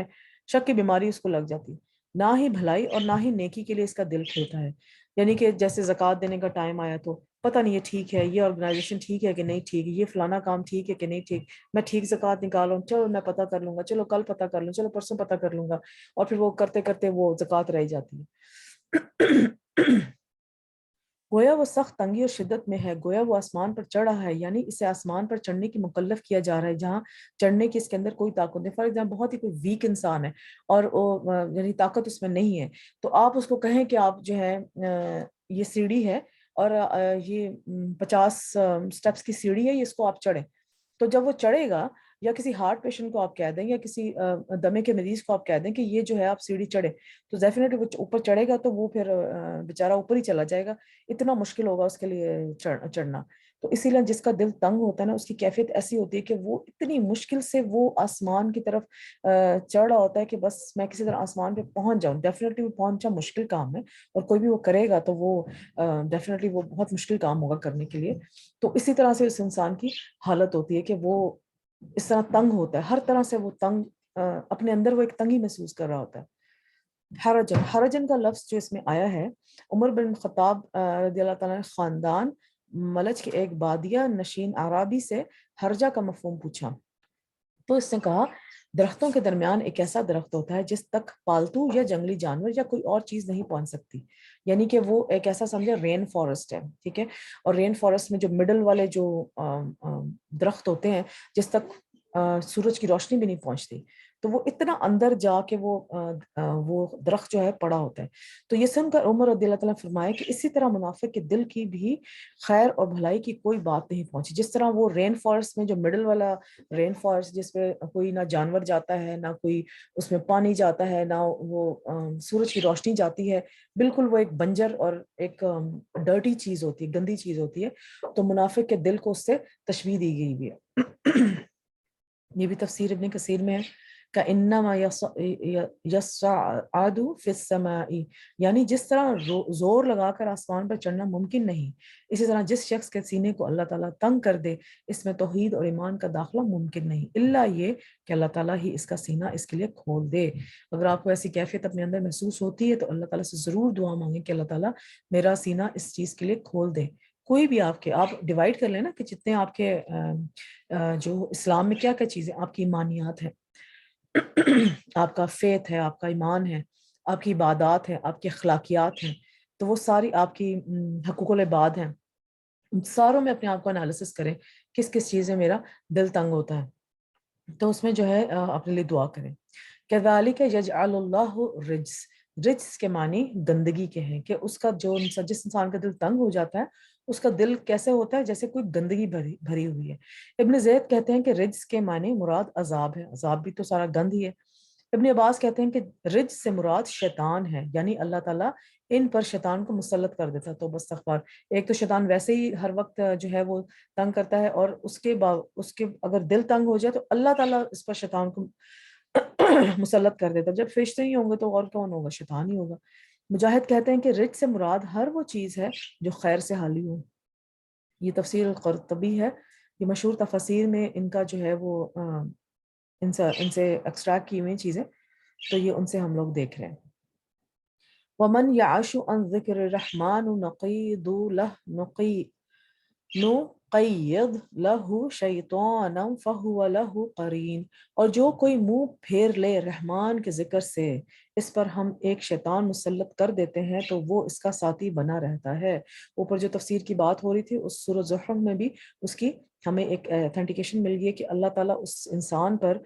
کی بیماری اس کو لگ جاتی. نہ ہی بھلائی اور نہ ہی نیکی کے لیے اس کا دل کھلتا ہے. یعنی کہ جیسے زکوٰۃ دینے کا ٹائم آیا تو پتہ نہیں یہ ٹھیک ہے، یہ آرگنائزیشن ٹھیک ہے کہ نہیں ٹھیک، یہ فلانا کام ٹھیک ہے کہ نہیں ٹھیک، میں ٹھیک زکوٰۃ نکالوں، چلو میں پتہ کر لوں گا، چلو کل پتہ کر لوں، چلو پرسوں پتہ کر لوں گا، اور پھر وہ کرتے کرتے وہ زکوٰۃ رہ جاتی ہے. گویا وہ سخت تنگی اور شدت میں ہے، گویا وہ آسمان پر چڑھ رہا ہے. یعنی اسے آسمان پر چڑھنے کی مکلف کیا جا رہا ہے جہاں چڑھنے کی اس کے اندر کوئی طاقت نہیں. فار ایگزامپل بہت ہی کوئی ویک انسان ہے اور یعنی طاقت اس میں نہیں ہے، تو آپ اس کو کہیں کہ آپ جو ہے یہ سیڑھی ہے اور یہ 50 سٹیپس کی سیڑھی ہے، یہ اس کو آپ چڑھیں. تو جب وہ چڑھے گا، یا کسی ہارٹ پیشنٹ کو آپ کہہ دیں، یا کسی دمے کے مریض کو آپ کہہ دیں کہ یہ جو ہے آپ سیڑھی چڑھے، تو ڈیفینیٹلی وہ اوپر چڑھے گا تو وہ پھر بیچارہ اوپر ہی چلا جائے گا. اتنا مشکل ہوگا اس کے لیے چڑھنا. تو اسی لیے جس کا دل تنگ ہوتا ہے نا، اس کی کیفیت ایسی ہوتی ہے کہ وہ اتنی مشکل سے وہ آسمان کی طرف چڑھ رہا ہوتا ہے کہ بس میں کسی طرح آسمان پہ پہنچ جاؤں. ڈیفینیٹلی وہ پہنچنا مشکل کام ہے، اور کوئی بھی وہ کرے گا تو وہ ڈیفینیٹلی وہ بہت مشکل کام ہوگا کرنے کے لیے. تو اسی طرح سے اس انسان کی حالت ہوتی ہے کہ وہ اس طرح تنگ ہوتا ہے، ہر طرح سے وہ تنگ، اپنے اندر وہ ایک تنگی محسوس کر رہا ہوتا ہے. حرجن کا لفظ جو اس میں آیا ہے، عمر بن خطاب رضی اللہ تعالیٰ نے خاندان ملج کے ایک بادیہ نشین عرابی سے حرجہ کا مفہوم پوچھا. تو اس نے کہا درختوں کے درمیان ایک ایسا درخت ہوتا ہے جس تک پالتو یا جنگلی جانور یا کوئی اور چیز نہیں پہنچ سکتی. یعنی کہ وہ ایک ایسا سمجھے رین فارسٹ ہے، ٹھیک ہے. اور رین فارسٹ میں جو مڈل والے جو درخت ہوتے ہیں جس تک سورج کی روشنی بھی نہیں پہنچتی، تو وہ اتنا اندر جا کے وہ درخت جو ہے پڑا ہوتا ہے. تو یہ سن کر عمر رضی اللہ تعالیٰ نے فرمایا کہ اسی طرح منافق کے دل کی بھی خیر اور بھلائی کی کوئی بات نہیں پہنچی. جس طرح وہ رین فارسٹ میں جو مڈل والا رین فارسٹ جس پہ کوئی نہ جانور جاتا ہے، نہ کوئی اس میں پانی جاتا ہے، نہ وہ سورج کی روشنی جاتی ہے، بالکل وہ ایک بنجر اور ایک ڈرٹی چیز ہوتی ہے، گندی چیز ہوتی ہے. تو منافق کے دل کو اس سے تشبیہ دی گئی بھی ہے. یہ بھی تفسیر ابن کثیر میں ہے کہ انما یصعد فی السماء، یعنی جس طرح زور لگا کر آسمان پر چڑھنا ممکن نہیں، اسی طرح جس شخص کے سینے کو اللہ تعالیٰ تنگ کر دے اس میں توحید اور ایمان کا داخلہ ممکن نہیں، الا یہ کہ اللہ تعالیٰ ہی اس کا سینہ اس کے لیے کھول دے. اگر آپ کو ایسی کیفیت اپنے اندر محسوس ہوتی ہے تو اللہ تعالیٰ سے ضرور دعا مانگیں کہ اللہ تعالیٰ میرا سینہ اس چیز کے لیے کھول دے. کوئی بھی آپ ڈیوائیڈ کر لیں نا کہ جتنے آپ کے جو اسلام میں کیا کیا چیزیں آپ کی ایمانیات ہیں، آپ کا فیتھ ہے، آپ کا ایمان ہے، آپ کی عبادات ہے، آپ کی اخلاقیات ہیں، تو وہ ساری آپ کی حقوق العباد ہیں. ساروں میں اپنے آپ کو انالیسس کریں کس کس چیز میں میرا دل تنگ ہوتا ہے، تو اس میں جو ہے اپنے لیے دعا کریں. کذالک یجعل اللہ رجس، رجس کے معنی گندگی کے ہیں، کہ اس کا جس انسان کا دل تنگ ہو جاتا ہے اس کا دل کیسے ہوتا ہے؟ جیسے کوئی گندگی بھری ہوئی ہے. ابن زید کہتے ہیں کہ رجس کے معنی مراد عذاب ہے، عذاب بھی تو سارا گند ہی ہے. ابن عباس کہتے ہیں کہ رجس سے مراد شیطان ہے، یعنی اللہ تعالیٰ ان پر شیطان کو مسلط کر دیتا. تو بستغفار، ایک تو شیطان ویسے ہی ہر وقت جو ہے وہ تنگ کرتا ہے، اور اس کے اگر دل تنگ ہو جائے تو اللہ تعالیٰ اس پر شیطان کو مسلط کر دیتا. جب فرشتے ہی ہوں گے تو اور کون ہوگا؟ شیطان ہی ہوگا. مجاہد کہتے ہیں کہ رجس سے مراد ہر وہ چیز ہے جو خیر سے حالی ہو. یہ تفسیر القرطبی ہے، یہ مشہور تفاسیر میں ان کا جو ہے وہ ان سے ایکسٹریکٹ کی ہوئی چیزیں. تو یہ ان سے ہم لوگ دیکھ رہے ہیں. وَمَنْ يَعْشُ عَنْ ذِكْرِ الرَّحْمَنِ نُقَيِّضْ لَهُ شَيْطَانًا فَهُوَ لَهُ قَرِينٌ. اور جو کوئی منہ پھیر لے رحمان کے ذکر سے، اس پر ہم ایک شیطان مسلط کر دیتے ہیں تو وہ اس کا ساتھی بنا رہتا ہے. اوپر جو تفسیر کی بات ہو رہی تھی اس سورہ زخرف میں بھی اس کی ہمیں ایک اتھینٹیکیشن مل گئی ہے کہ اللہ تعالیٰ اس انسان پر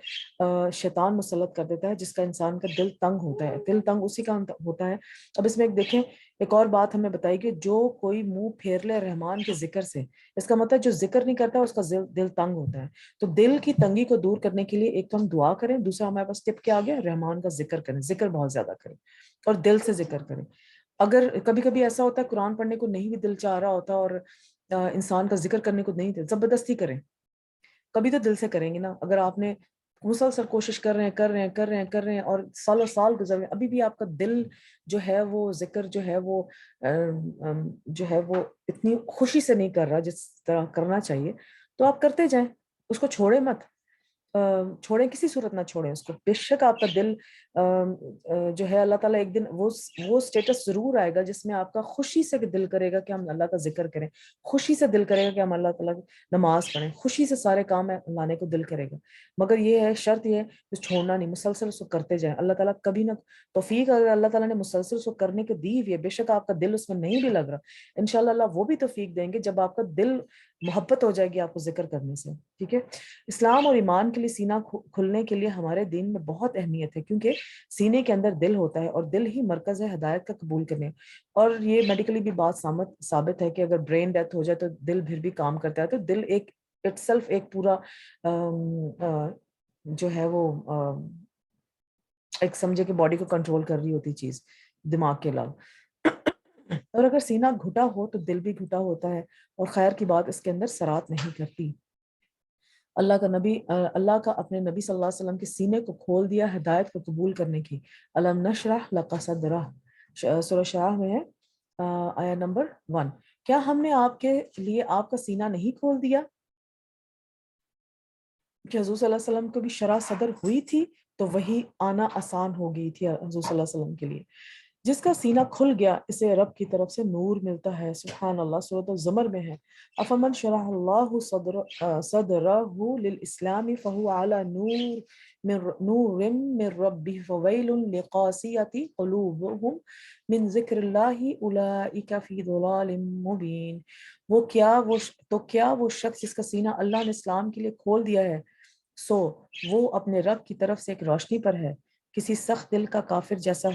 شیطان مسلط کر دیتا ہے جس کا انسان کا دل تنگ ہوتا ہے. دل تنگ اسی کا ہوتا ہے. اب اس میں ایک دیکھیں، ایک اور بات ہمیں بتائی کہ جو کوئی منہ پھیر لے رحمان کے ذکر سے، اس کا مطلب جو ذکر نہیں کرتا اس کا دل تنگ ہوتا ہے. تو دل کی تنگی کو دور کرنے کے لیے ایک تو ہم دعا کریں، دوسرا ہمارے پاس ٹپ کیا آ گیا، رحمان کا ذکر کریں، ذکر بہت زیادہ کریں اور دل سے ذکر کریں. اگر کبھی کبھی ایسا ہوتا ہے قرآن پڑھنے کو نہیں بھی دل چاہ رہا ہوتا اور انسان کا ذکر کرنے کو نہیں دل، زبردستی کریں. کبھی تو دل سے کریں گے نا. اگر آپ نے مسلسل کوشش کر رہے ہیں اور سالوں سال گزر گئے، ابھی بھی آپ کا دل جو ہے وہ ذکر جو ہے وہ اتنی خوشی سے نہیں کر رہا جس طرح کرنا چاہیے، تو آپ کرتے جائیں، اس کو چھوڑے مت، چھوڑیں، کسی صورت نہ چھوڑیں اس کو. بے شک آپ کا دل جو ہے اللہ تعالیٰ ایک دن وہ سٹیٹس ضرور آئے گا جس میں آپ کا خوشی سے دل کرے گا کہ ہم اللہ کا ذکر کریں، خوشی سے دل کرے گا کہ ہم اللہ تعالیٰ کی نماز پڑھیں، خوشی سے سارے کام لانے کو دل کرے گا. مگر یہ ہے، شرط یہ ہے کہ چھوڑنا نہیں، مسلسل اس کو کرتے جائیں. اللہ تعالیٰ کبھی نہ توفیق، اگر اللہ تعالیٰ نے مسلسل اس کو کرنے کے دی ہوئی ہے، بے شک آپ کا دل اس میں نہیں بھی لگ رہا، انشاءاللہ اللہ وہ بھی توفیق دیں گے جب آپ کا دل محبت ہو جائے گی آپ کو ذکر کرنے سے. ٹھیک ہے. اسلام اور ایمان کے لیے سینہ کھلنے کے لیے ہمارے دین میں بہت اہمیت ہے، کیونکہ سینے کے اندر دل ہوتا ہے اور دل ہی مرکز ہے ہدایت کا قبول کرنے. اور یہ میڈیکلی بھی بات ثابت ہے کہ اگر برین ڈیتھ ہو جائے تو دل پھر بھی کام کرتا ہے. تو دل ایک اٹ سیلف ایک پورا جو ہے وہ ایک سمجھے کہ باڈی کو کنٹرول کر رہی ہوتی چیز دماغ کے علاوہ. اور اگر سینہ گھٹا ہو تو دل بھی گھٹا ہوتا ہے اور خیر کی بات اس کے اندر سرات نہیں کرتی. اللہ کا اپنے نبی صلی اللہ علیہ وسلم کے سینے کو کھول دیا ہدایت کو قبول کرنے کی. الم نشرح لک صدرہ، سورہ شرح میں ہے آیا نمبر 1. کیا ہم نے آپ کے لیے آپ کا سینہ نہیں کھول دیا؟ کہ حضور صلی اللہ علیہ وسلم کو بھی شرح صدر ہوئی تھی تو وہی آنا آسان ہو گئی تھی حضور صلی اللہ علیہ وسلم کے لیے. جس کا سینہ کھل گیا اسے رب کی طرف سے نور ملتا ہے. سبحان اللہ. سورۃ الزمر میں ہے افمن شرح اللہ صدرہ للاسلام فہو علی نور من ربہ فویل للقاسیۃ قلوبہم من ذکر اللہ اولئک فی ضلال مبین. کیا وہ شخص جس کا سینہ اللہ نے اسلام کے لیے کھول دیا ہے، سو وہ اپنے رب کی طرف سے ایک روشنی پر ہے. کسی سخت دل کافر جیسا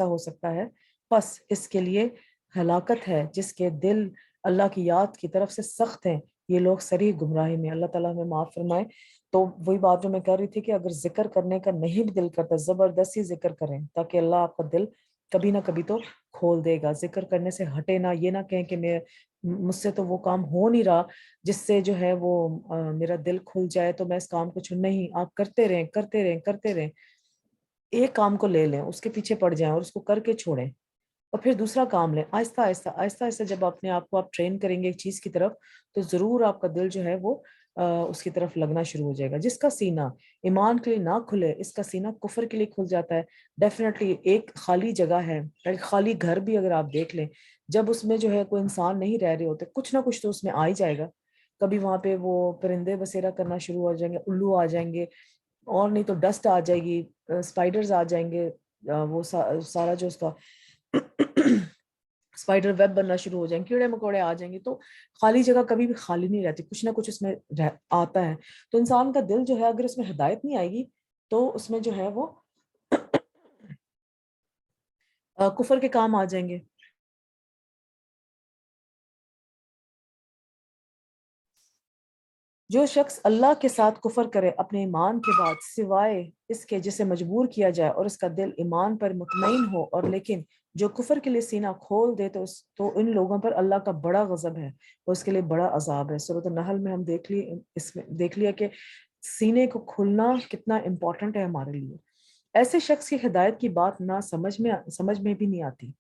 ہو سکتا ہے، پس اس کے لیے ہلاکت ہے جس کے دل اللہ کی یاد کی طرف سے سخت ہیں. یہ لوگ صریح گمراہی میں. اللہ تعالیٰ ہمیں معاف فرمائے. تو وہی بات جو میں کہہ رہی تھی کہ اگر ذکر کرنے کا نہیں بھی دل کرتا، زبردستی ذکر کریں تاکہ اللہ آپ کا دل کبھی نہ کبھی تو کھول دے گا. ذکر کرنے سے ہٹے نہ، یہ نہ کہیں کہ مجھ سے تو وہ کام ہو نہیں رہا جس سے جو ہے وہ میرا دل کھل جائے تو میں اس کام کو نہیں. آپ کرتے رہیں. ایک کام کو لے لیں، اس کے پیچھے پڑ جائیں اور اس کو کر کے چھوڑیں اور پھر دوسرا کام لیں. آہستہ آہستہ جب اپنے آپ کو آپ ٹرین کریں گے ایک چیز کی طرف تو ضرور آپ کا دل جو ہے وہ اس کی طرف لگنا شروع ہو جائے گا. جس کا سینہ ایمان کے لیے نہ کھلے، اس کا سینہ کفر کے لیے کھل جاتا ہے. ڈیفینیٹلی ایک خالی جگہ ہے، ایک خالی گھر بھی اگر آپ دیکھ لیں، جب اس میں جو ہے کوئی انسان نہیں رہ رہے ہوتے، کچھ نہ کچھ تو اس میں آ ہی جائے گا. کبھی وہاں پہ وہ پرندے بسیرا کرنا شروع ہو جائیں گے، الو آ جائیں گے، اور نہیں تو ڈسٹ آ جائے گی، اسپائڈرز آ جائیں گے، وہ سارا جو اس کا اسپائڈر ویب بننا شروع ہو جائیں گے، کیڑے مکوڑے آ جائیں گے. تو خالی جگہ کبھی بھی خالی نہیں رہتی، کچھ نہ کچھ اس میں آتا ہے. تو انسان کا دل جو ہے اگر اس میں ہدایت نہیں آئے گی تو اس میں جو ہے وہ کفر کے کام آ جائیں گے. جو شخص اللہ کے ساتھ کفر کرے اپنے ایمان کے بعد سوائے اس کے جسے مجبور کیا جائے اور اس کا دل ایمان پر مطمئن ہو، اور لیکن جو کفر کے لیے سینہ کھول دے تو ان لوگوں پر اللہ کا بڑا غضب ہے اور اس کے لیے بڑا عذاب ہے. سورۃ النحل میں ہم دیکھ لیا کہ سینے کو کھلنا کتنا امپورٹنٹ ہے ہمارے لیے. ایسے شخص کی ہدایت کی بات نہ سمجھ میں بھی نہیں آتی.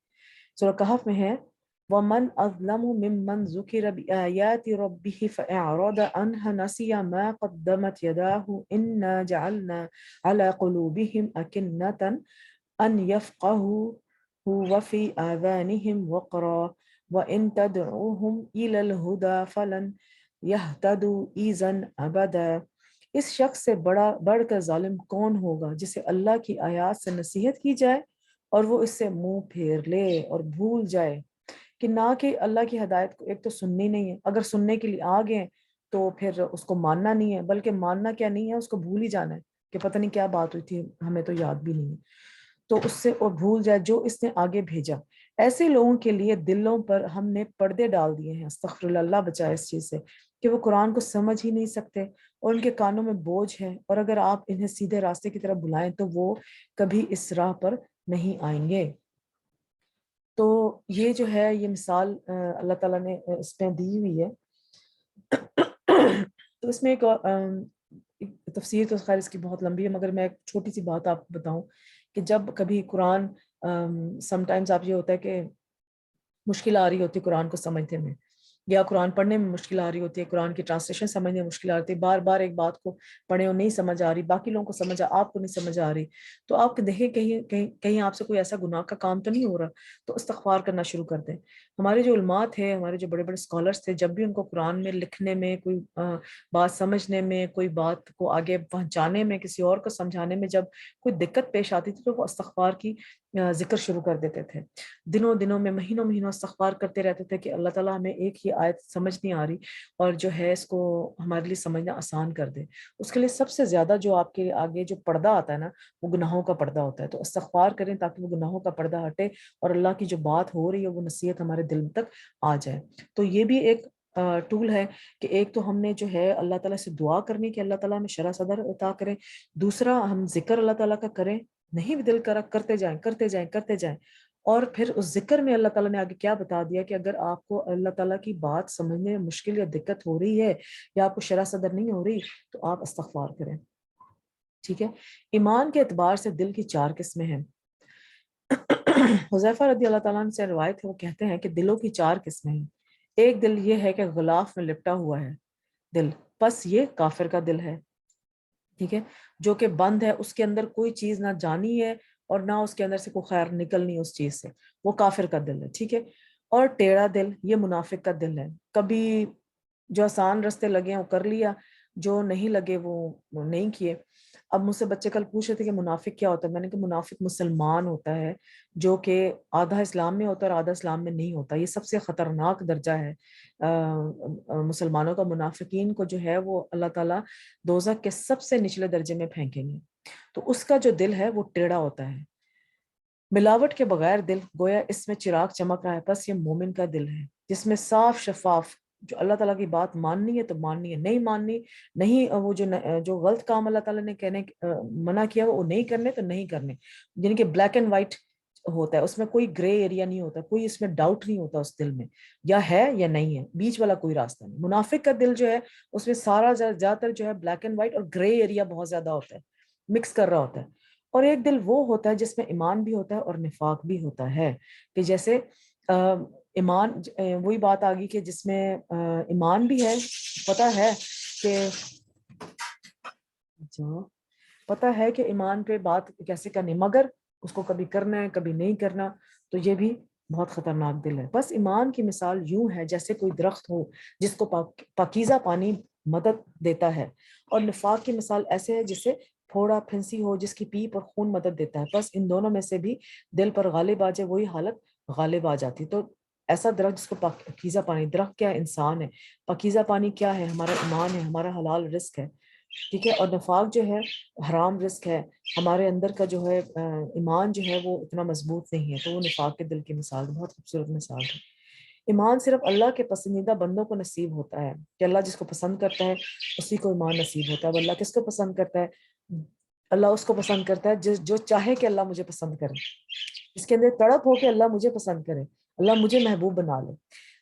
سورہ کہف میں ہے وَمَنْ أَظْلَمُ مِمَّنْ ذُكِرَ بِآيَاتِ رَبِّهِ فَأَعْرَضَ عَنْهَا نَسِيَ مَا قَدَّمَتْ يَدَاهُ إِنَّا جَعَلْنَا عَلَى قُلُوبِهِمْ أَكِنَّةً أَنْ يَفْقَهُوهُ وَفِي آذَانِهِمْ وَقْرًا وَإِنْ تَدْعُوهُمْ إِلَى الْهُدَى فَلَنْ يَهْتَدُوا إِذًا أَبَدًا۔ اس شخص سے بڑھ کر ظالم کون ہوگا جسے اللہ کی آیات سے نصیحت کی جائے اور وہ اس سے منہ پھیر لے اور بھول جائے کہ نہ کہ اللہ کی ہدایت کو ایک تو سننی نہیں ہے، اگر سننے کے لیے آ گئے تو پھر اس کو ماننا نہیں ہے، بلکہ ماننا کیا نہیں ہے، اس کو بھول ہی جانا ہے کہ پتہ نہیں کیا بات ہوئی تھی، ہمیں تو یاد بھی نہیں ہے، تو اس سے اور بھول جائے جو اس نے آگے بھیجا۔ ایسے لوگوں کے لیے دلوں پر ہم نے پردے ڈال دیے ہیں، استغفر اللہ، اللہ بچائے اس چیز سے، کہ وہ قرآن کو سمجھ ہی نہیں سکتے اور ان کے کانوں میں بوجھ ہے، اور اگر آپ انہیں سیدھے راستے کی طرف بلائیں تو وہ کبھی اس راہ پر نہیں آئیں گے۔ تو یہ جو ہے یہ مثال اللہ تعالیٰ نے اس میں دی ہوئی ہے۔ تو اس میں ایک تفسیر تو خیر اس کی بہت لمبی ہے، مگر میں ایک چھوٹی سی بات آپ کو بتاؤں کہ جب کبھی قرآن سم ٹائمز آپ یہ ہوتا ہے کہ مشکل آ رہی ہوتی ہے قرآن کو سمجھنے میں، یا قرآن پڑھنے میں مشکل آ رہی ہوتی ہے، قرآن کی ٹرانسلیشن سمجھنے میں مشکل آ رہی ہے، بار بار ایک بات کو پڑھے اور نہیں سمجھ آ رہی، باقی لوگوں کو سمجھ آپ کو نہیں سمجھ آ رہی، تو آپ دیکھیں کہیں کہیں کہیں آپ سے کوئی ایسا گناہ کا کام تو نہیں ہو رہا، تو استغفار کرنا شروع کر دیں۔ ہمارے جو علماء تھے، ہمارے جو بڑے بڑے اسکالرس تھے، جب بھی ان کو قرآن میں لکھنے میں کوئی بات سمجھنے میں، کوئی بات کو آگے پہنچانے میں، کسی اور کو سمجھانے میں جب کوئی دقت پیش آتی تھی تو وہ استغفار کی ذکر شروع کر دیتے تھے، دنوں میں مہینوں مہینوں استغفار کرتے رہتے تھے کہ اللہ تعالیٰ ہمیں ایک ہی آیت سمجھ نہیں آ رہی اور جو ہے اس کو ہمارے لیے سمجھنا آسان کر دے۔ اس کے لیے سب سے زیادہ جو آپ کے آگے جو پردہ آتا ہے نا، وہ گناہوں کا پردہ ہوتا ہے، تو استغفار کریں تاکہ وہ گناہوں کا پردہ ہٹے اور اللہ کی جو بات ہو رہی ہے وہ نصیحت ہمارے دل تک آ جائے۔ تو یہ بھی ایک ٹول ہے کہ ایک تو ہم نے جو ہے اللہ تعالیٰ سے دعا کرنی کہ اللہ تعالیٰ ہمیں شرح صدر عطا کریں، دوسرا ہم ذکر اللہ تعالیٰ کا کریں، نہیں بھی دل کرا کرتے جائیں کرتے جائیں کرتے جائیں، اور پھر اس ذکر میں اللہ تعالیٰ نے آگے کیا بتا دیا کہ اگر آپ کو اللہ تعالیٰ کی بات سمجھنے میں مشکل یا دقت ہو رہی ہے یا آپ کو شرح صدر نہیں ہو رہی تو آپ استغفار کریں۔ ٹھیک ہے، ایمان کے اعتبار سے دل کی 4 قسمیں ہیں۔ حذیفہ رضی اللہ تعالیٰ عنہ سے روایت ہے، وہ کہتے ہیں کہ دلوں کی 4 قسمیں ہیں۔ ایک دل یہ ہے کہ غلاف میں لپٹا ہوا ہے دل، بس یہ کافر کا دل ہے، ٹھیک ہے، جو کہ بند ہے، اس کے اندر کوئی چیز نہ جانی ہے اور نہ اس کے اندر سے کوئی خیر نکلنی اس چیز سے، وہ کافر کا دل ہے، ٹھیک ہے۔ اور ٹیڑھا دل یہ منافق کا دل ہے، کبھی جو آسان رستے لگے ہیں وہ کر لیا، جو نہیں لگے وہ نہیں کیے۔ اب مجھ سے بچے کل پوچھ رہے تھے کہ منافق کیا ہوتا ہے، میں نے کہا منافق مسلمان ہوتا ہے جو کہ آدھا اسلام میں ہوتا ہے اور آدھا اسلام میں نہیں ہوتا، یہ سب سے خطرناک درجہ ہے مسلمانوں کا۔ منافقین کو جو ہے وہ اللہ تعالیٰ دوزخ کے سب سے نچلے درجے میں پھینکیں گے، تو اس کا جو دل ہے وہ ٹیڑھا ہوتا ہے، ملاوٹ کے بغیر دل، گویا اس میں چراغ چمک رہا ہے، بس یہ مومن کا دل ہے جس میں صاف شفاف جو اللہ تعالیٰ کی بات ماننی ہے تو ماننی ہے، نہیں ماننی نہیں، وہ جو غلط کام اللہ تعالیٰ نے کہنے منع کیا وہ نہیں کرنے تو نہیں کرنے، یعنی کہ بلیک اینڈ وائٹ ہوتا ہے، اس میں کوئی گرے ایریا نہیں ہوتا، کوئی اس میں ڈاؤٹ نہیں ہوتا اس دل میں، یا ہے یا نہیں ہے، بیچ والا کوئی راستہ نہیں۔ منافق کا دل جو ہے اس میں سارا زیادہ تر جو ہے بلیک اینڈ وائٹ اور گرے ایریا بہت زیادہ ہوتا ہے، مکس کر رہا ہوتا ہے۔ اور ایک دل وہ ہوتا ہے جس میں ایمان بھی ہوتا ہے اور نفاق بھی ہوتا ہے، کہ جیسے ایمان وہی بات آ گئی کہ جس میں ایمان بھی ہے، پتہ ہے کہ ایمان پہ بات کیسے کرنی، مگر اس کو کبھی کرنا ہے کبھی نہیں کرنا، تو یہ بھی بہت خطرناک دل ہے۔ بس ایمان کی مثال یوں ہے جیسے کوئی درخت ہو جس کو پاکیزہ پانی مدد دیتا ہے، اور نفاق کی مثال ایسے ہے جسے پھوڑا پھنسی ہو جس کی پیپ اور خون مدد دیتا ہے، بس ان دونوں میں سے بھی دل پر غالب آ جائے وہی حالت غالب آ جاتی۔ تو ایسا درخت جس کو پاکیزہ پانی، درخت کیا ہے؟ انسان ہے، پاکیزہ پانی کیا ہے؟ ہمارا ایمان ہے، ہمارا حلال رزق ہے، ٹھیک ہے، اور نفاق جو ہے حرام رزق ہے، ہمارے اندر کا جو ہے ایمان جو ہے وہ اتنا مضبوط نہیں ہے، تو وہ نفاق کے دل کی مثال، بہت خوبصورت مثال ہے۔ ایمان صرف اللہ کے پسندیدہ بندوں کو نصیب ہوتا ہے، کہ اللہ جس کو پسند کرتا ہے اسی کو ایمان نصیب ہوتا ہے۔ اب اللہ کس کو پسند کرتا ہے؟ اللہ اس کو پسند کرتا ہے جو چاہے کہ اللہ مجھے پسند کرے، اس کے اندر تڑپ ہو کہ اللہ مجھے پسند کرے، اللہ مجھے محبوب بنا لے۔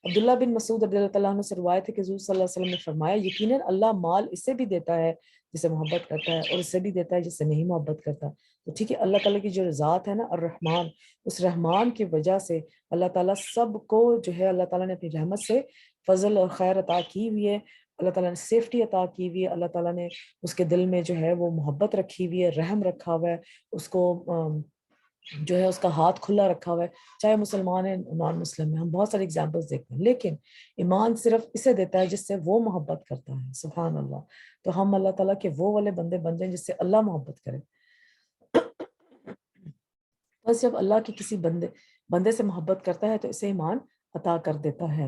عبداللہ بن مسعود رضی اللہ عنہ سے روایت ہے کہ حضور صلی اللہ علیہ وسلم نے فرمایا یقیناً اللہ مال اسے بھی دیتا ہے جسے محبت کرتا ہے اور اسے بھی دیتا ہے جسے نہیں محبت کرتا. تو ٹھیک ہے, اللہ تعالیٰ کی جو ذات ہے نا الرحمن, اس رحمان کی وجہ سے اللہ تعالیٰ سب کو جو ہے اللہ تعالیٰ نے اپنی رحمت سے فضل اور خیر عطا کی ہوئی ہے, اللہ تعالیٰ نے سیفٹی عطا کی ہوئی ہے, اللہ تعالیٰ نے اس کے دل میں جو ہے وہ محبت رکھی ہوئی ہے, رحم رکھا ہوا ہے, اس کو جو ہے اس کا ہاتھ کھلا رکھا ہوا ہے, چاہے مسلمان ہے نان مسلم ہے. ہم بہت سارے اگزامپلس دیکھتے ہیں, لیکن ایمان صرف اسے دیتا ہے جس سے وہ محبت کرتا ہے. سبحان اللہ. تو ہم اللہ تعالیٰ کے وہ والے بندے بن جائیں جس سے اللہ محبت کرے. بس جب اللہ کی کسی بندے سے محبت کرتا ہے تو اسے ایمان عطا کر دیتا ہے.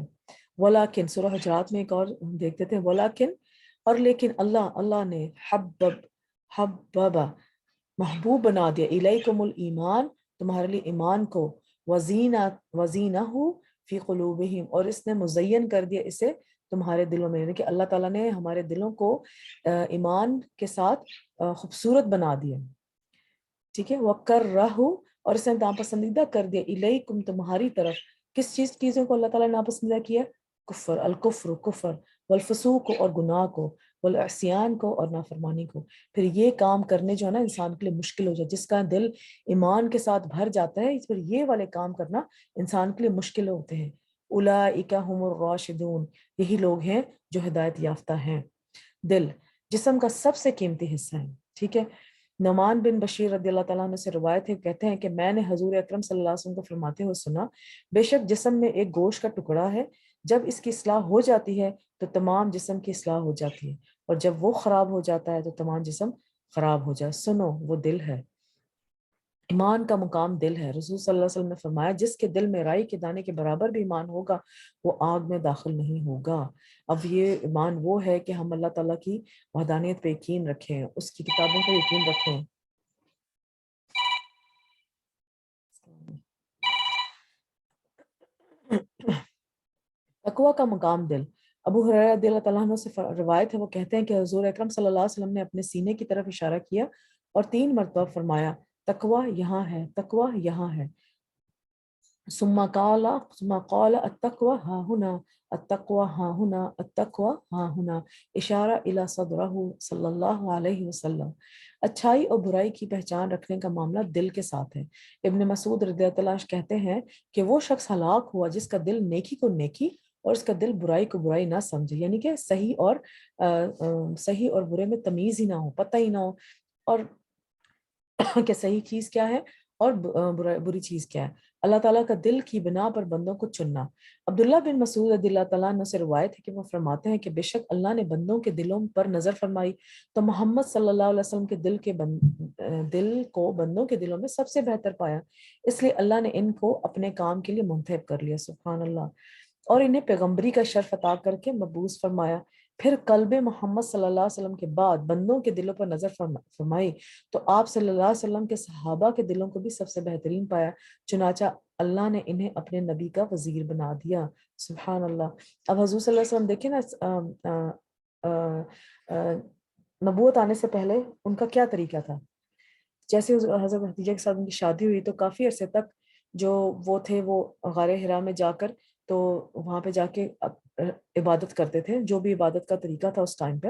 ولیکن سورہ حجرات میں ایک اور دیکھتے تھے, ولیکن اور لیکن اللہ نے حبب محبوب بنا دیا الیکم الایمان تمہارے لیے ایمان کو, وزینہ فی قلوبہم اور اس نے مزین کر دیا اسے تمہارے دلوں میں, یعنی کہ اللہ تعالیٰ نے ہمارے دلوں کو ایمان کے ساتھ خوبصورت بنا دیا. ٹھیک ہے, وَكَرَّهُ اور اس نے ناپسندیدہ کر دیا الیکم تمہاری طرف کس چیزوں کو اللہ تعالیٰ نے ناپسندیدہ کیا؟ کفر, الکفر کفر, والفسوق اور گناہ کو, والعصیان کو اور نافرمانی کو. پھر یہ کام کرنے جو ہے نا انسان کے لیے مشکل ہو جائے, جس کا دل ایمان کے ساتھ بھر جاتا ہے پھر یہ والے کام کرنا انسان کے لیے مشکل ہوتے ہیں. اولئک هم الراشدون, یہی لوگ ہیں جو ہدایت یافتہ ہیں. دل جسم کا سب سے قیمتی حصہ ہے. ٹھیک ہے, نعمان بن بشیر رضی اللہ تعالیٰ عنہ سے روایت ہے, کہتے ہیں کہ میں نے حضور اکرم صلی اللہ علیہ وسلم کو فرماتے ہوئے سنا, بے شک جسم میں ایک گوشت کا ٹکڑا ہے, جب اس کی اصلاح ہو جاتی ہے تو تمام جسم کی اصلاح ہو جاتی ہے, اور جب وہ خراب ہو جاتا ہے تو تمام جسم خراب ہو جائے. سنو وہ دل ہے, ایمان کا مقام دل ہے. رسول صلی اللہ علیہ وسلم نے فرمایا جس کے دل میں رائی کے دانے کے برابر بھی ایمان ہوگا وہ آگ میں داخل نہیں ہوگا. اب یہ ایمان وہ ہے کہ ہم اللہ تعالیٰ کی وحدانیت پہ یقین رکھیں, اس کی کتابوں پہ یقین رکھیں. تقوی کا مقام دل. ابو ہریرہ رضی اللہ تعالیٰ عنہ سے روایت ہے, وہ کہتے ہیں کہ حضور اکرم صلی اللہ علیہ وسلم نے اپنے سینے کی طرف اشارہ کیا اور 3 مرتبہ فرمایا تقوی یہاں ہے, تقوی یہاں ہے. ثم قال التقوى ها هنا التقوى ها هنا التقوى ها هنا اشارہ الى صدرہ صلی اللہ علیہ وسلم. اچھائی اور برائی کی پہچان رکھنے کا معاملہ دل کے ساتھ ہے. ابن مسعود رضی اللہ عنہ کہتے ہیں کہ وہ شخص ہلاک ہوا جس کا دل نیکی کو نیکی اور اس کا دل برائی کو برائی نہ سمجھے, یعنی کہ صحیح اور برے میں تمیز ہی نہ ہو, پتہ ہی نہ ہو اور کہ صحیح چیز کیا ہے اور بری چیز کیا ہے. اللہ تعالیٰ کا دل کی بنا پر بندوں کو چننا. عبداللہ بن مسعود رضی اللہ تعالیٰ عنہ سے روایت ہے کہ وہ فرماتے ہیں کہ بے شک اللہ نے بندوں کے دلوں پر نظر فرمائی تو محمد صلی اللہ علیہ وسلم کے دل کو بندوں کے دلوں میں سب سے بہتر پایا, اس لیے اللہ نے ان کو اپنے کام کے لیے منتخب کر لیا. سبحان اللہ. اور انہیں پیغمبری کا شرف عطا کر کے مبعوث فرمایا. پھر قلب محمد صلی اللہ علیہ وسلم کے بعد بندوں کے دلوں پر نظر فرمائی تو آپ صلی اللہ علیہ وسلم کے صحابہ کے دلوں کو بھی سب سے بہترین پایا, چنانچہ اللہ نے انہیں اپنے نبی کا وزیر بنا دیا. سبحان اللہ. اب حضور صلی اللہ علیہ وسلم دیکھیں نا, نبوت آنے سے پہلے ان کا کیا طریقہ تھا. جیسے حضرت خدیجہ کے ساتھ ان کی شادی ہوئی تو کافی عرصے تک جو وہ تھے وہ غار حرا میں جا کر تو وہاں پہ جا کے عبادت کرتے تھے, جو بھی عبادت کا طریقہ تھا اس ٹائم پہ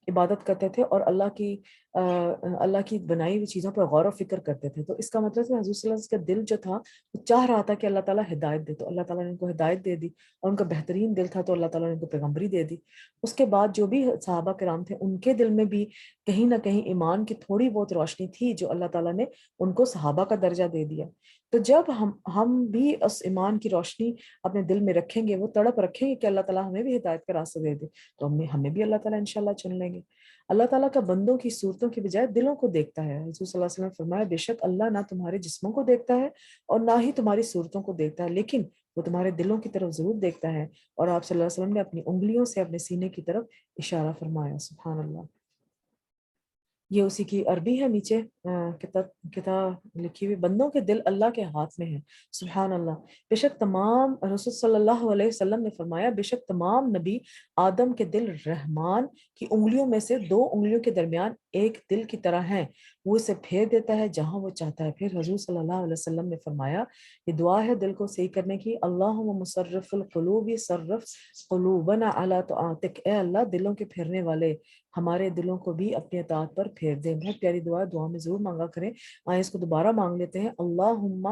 عبادت کرتے تھے اور اللہ کی بنائی ہوئی چیزوں پر غور و فکر کرتے تھے. تو اس کا مطلب ہے حضور صلی اللہ علیہ وسلم کا دل جو تھا وہ چاہ رہا تھا کہ اللہ تعالیٰ ہدایت دے, تو اللہ تعالیٰ نے ان کو ہدایت دے دی, اور ان کا بہترین دل تھا تو اللہ تعالیٰ نے ان کو پیغمبری دے دی. اس کے بعد جو بھی صحابہ کرام تھے ان کے دل میں بھی کہیں نہ کہیں ایمان کی تھوڑی بہت روشنی تھی جو اللہ تعالیٰ نے ان کو صحابہ کا درجہ دے دیا. تو جب ہم بھی اس ایمان کی روشنی اپنے دل میں رکھیں گے, وہ تڑپ رکھیں گے کہ اللہ تعالیٰ ہمیں بھی ہدایت کا راستہ دے دے, تو ہمیں بھی اللہ تعالیٰ انشاءاللہ چن لیں گے. اللہ تعالیٰ کا بندوں کی صورتوں کی بجائے دلوں کو دیکھتا ہے. حضور صلی اللہ علیہ وسلم نے فرمایا بے شک اللہ نہ تمہارے جسموں کو دیکھتا ہے اور نہ ہی تمہاری صورتوں کو دیکھتا ہے, لیکن وہ تمہارے دلوں کی طرف ضرور دیکھتا ہے. اور آپ صلی اللہ علیہ وسلم نے اپنی انگلیوں سے اپنے سینے کی طرف اشارہ فرمایا. سبحان اللہ. یہ اسی کی عربی ہے نیچے کتاب کتاب لکھی ہوئی، بندوں کے دل اللہ کے ہاتھ میں ہیں، سبحان اللہ۔ بے شک تمام رسول صلی اللہ علیہ وسلم نے فرمایا بے شک تمام نبی آدم کے دل رحمان کی انگلیوں میں سے دو انگلیوں کے درمیان ایک دل کی طرح ہیں، وہ اسے پھیر دیتا ہے جہاں وہ چاہتا ہے۔ پھر حضور صلی اللہ علیہ وسلم نے فرمایا یہ دعا ہے دل کو صحیح کرنے کی، اللہم مصرف القلوب صرف قلوبنا علی طاعتک، اے اللہ دلوں کے پھیرنے والے ہمارے دلوں کو بھی اپنی اطاعت پر پھیر دیں۔ بہت پیاری دعا ہے، دعا میں ضرور مانگا کریں۔ آئیں اس کو دوبارہ مانگ لیتے ہیں، اللہم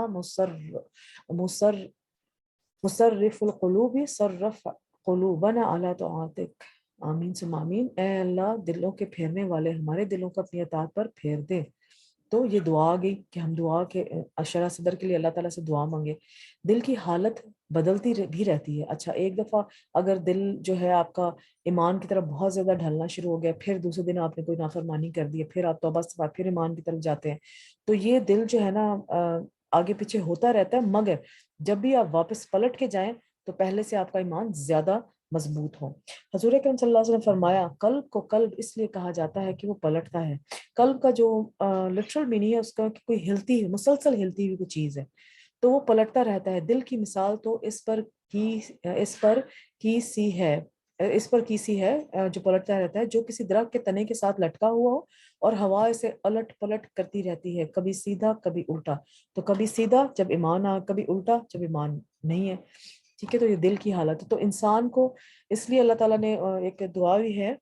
مصر مصرف القلوب صرف قلوبنا علی طاعتک، آمین ثم آمین۔ اے اللہ دلوں کے پھیرنے والے ہمارے دلوں کو اپنی اطاعت پر پھیر دے۔ تو یہ دعا آ گئی کہ ہم دعا کے شرح صدر کے لیے اللہ تعالیٰ سے دعا مانگے۔ دل کی حالت بدلتی بھی رہتی ہے۔ اچھا ایک دفعہ اگر دل جو ہے آپ کا ایمان کی طرف بہت زیادہ ڈھلنا شروع ہو گیا، پھر دوسرے دن آپ نے کوئی نافرمانی کر دی ہے، پھر آپ توبہ سے پھر ایمان کی طرف جاتے ہیں، تو یہ دل جو ہے نا آگے پیچھے ہوتا رہتا ہے، مگر جب بھی آپ واپس پلٹ کے جائیں تو پہلے سے آپ کا ایمان زیادہ مضبوط ہو۔ حضور اکرم صلی اللہ علیہ وسلم نے فرمایا قلب کو قلب اس لیے کہا جاتا ہے کہ وہ پلٹتا ہے۔ قلب کا جو لٹرل میننگ ہے اس کا کہ کوئی ہلتی مسلسل ہلتی ہوئی کوئی چیز ہے، تو وہ پلٹتا رہتا ہے۔ دل کی مثال تو اس پر کی سی ہے جو پلٹتا رہتا ہے، جو کسی درخت کے تنے کے ساتھ لٹکا ہوا ہو اور ہوا اسے الٹ پلٹ کرتی رہتی ہے، کبھی سیدھا کبھی الٹا، تو کبھی سیدھا جب ایمان کبھی الٹا جب ایمان نہیں ہے، ٹھیک ہے۔ تو یہ دل کی حالت ہے۔ تو انسان کو اس لیے اللہ تعالیٰ نے ایک دعا بھی ہے،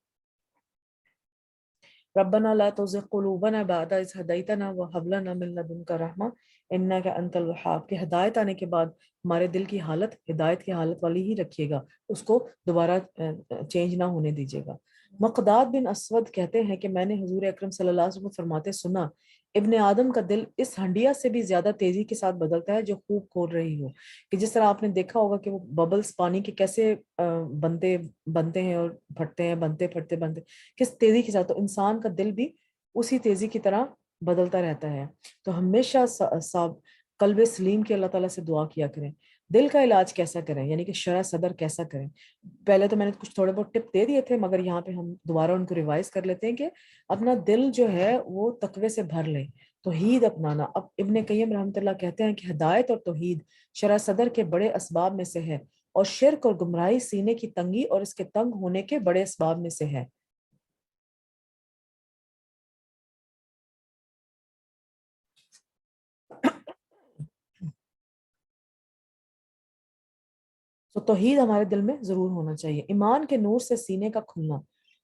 ربنا لا تزغ قلوبنا بعد اذ هديتنا وهب لنا من لدنك رحمة انك انت الوهاب، کہ ہدایت آنے کے بعد ہمارے دل کی حالت ہدایت کی حالت والی ہی رکھیے گا، اس کو دوبارہ چینج نہ ہونے دیجیے گا۔ مقداد بن اسود کہتے ہیں کہ میں نے حضور اکرم صلی اللہ علیہ وسلم فرماتے سنا ابن آدم کا دل اس ہنڈیا سے بھی زیادہ تیزی کے ساتھ بدلتا ہے جو خوب کھول رہی ہو، کہ جس طرح آپ نے دیکھا ہوگا کہ وہ ببلز پانی کے کیسے بنتے ہیں اور پھٹتے ہیں، بنتے کس تیزی کے ساتھ، تو انسان کا دل بھی اسی تیزی کی طرح بدلتا رہتا ہے۔ تو ہمیشہ قلب سلیم کی اللہ تعالیٰ سے دعا کیا کریں۔ دل کا علاج کیسا کریں، یعنی کہ شرح صدر کیسا کریں؟ پہلے تو میں نے کچھ تھوڑے بہت ٹپ دے دیے تھے، مگر یہاں پہ ہم دوبارہ ان کو ریوائز کر لیتے ہیں کہ اپنا دل جو ہے وہ تقوی سے بھر لیں، توحید اپنانا۔ اب ابن قیم رحمۃ اللہ کہتے ہیں کہ ہدایت اور توحید شرح صدر کے بڑے اسباب میں سے ہے، اور شرک اور گمراہی سینے کی تنگی اور اس کے تنگ ہونے کے بڑے اسباب میں سے ہے۔ تو توحید ہمارے دل میں ضرور ہونا چاہیے، ایمان کے نور سے سینے کا کھلنا،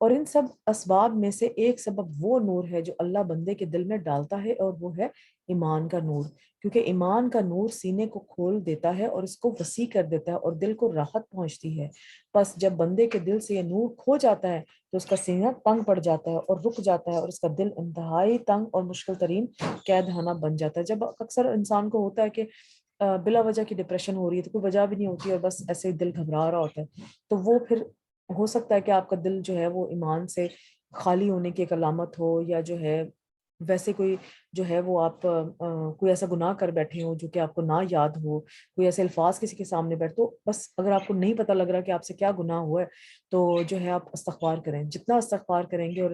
اور ان سب اسباب میں سے ایک سبب وہ نور ہے جو اللہ بندے کے دل میں ڈالتا ہے، اور وہ ہے ایمان کا نور، کیونکہ ایمان کا نور سینے کو کھول دیتا ہے اور اس کو وسیع کر دیتا ہے اور دل کو راحت پہنچتی ہے۔ بس جب بندے کے دل سے یہ نور کھو جاتا ہے تو اس کا سینہ تنگ پڑ جاتا ہے اور رک جاتا ہے، اور اس کا دل انتہائی تنگ اور مشکل ترین قید خانہ بن جاتا ہے۔ جب اکثر انسان کو ہوتا ہے کہ بلا وجہ کی ڈپریشن ہو رہی ہے، تو کوئی وجہ بھی نہیں ہوتی اور بس ایسے ہی دل گھبرا رہا ہوتا ہے، تو وہ پھر ہو سکتا ہے کہ آپ کا دل جو ہے وہ ایمان سے خالی ہونے کی ایک علامت ہو، یا جو ہے ویسے کوئی جو ہے وہ آپ کوئی ایسا گناہ کر بیٹھے ہو جو کہ آپ کو نہ یاد ہو، کوئی ایسے الفاظ کسی کے سامنے بیٹھ، تو بس اگر آپ کو نہیں پتہ لگ رہا کہ آپ سے کیا گناہ ہوا ہے تو جو ہے آپ استغفار کریں، جتنا استغفار کریں گے اور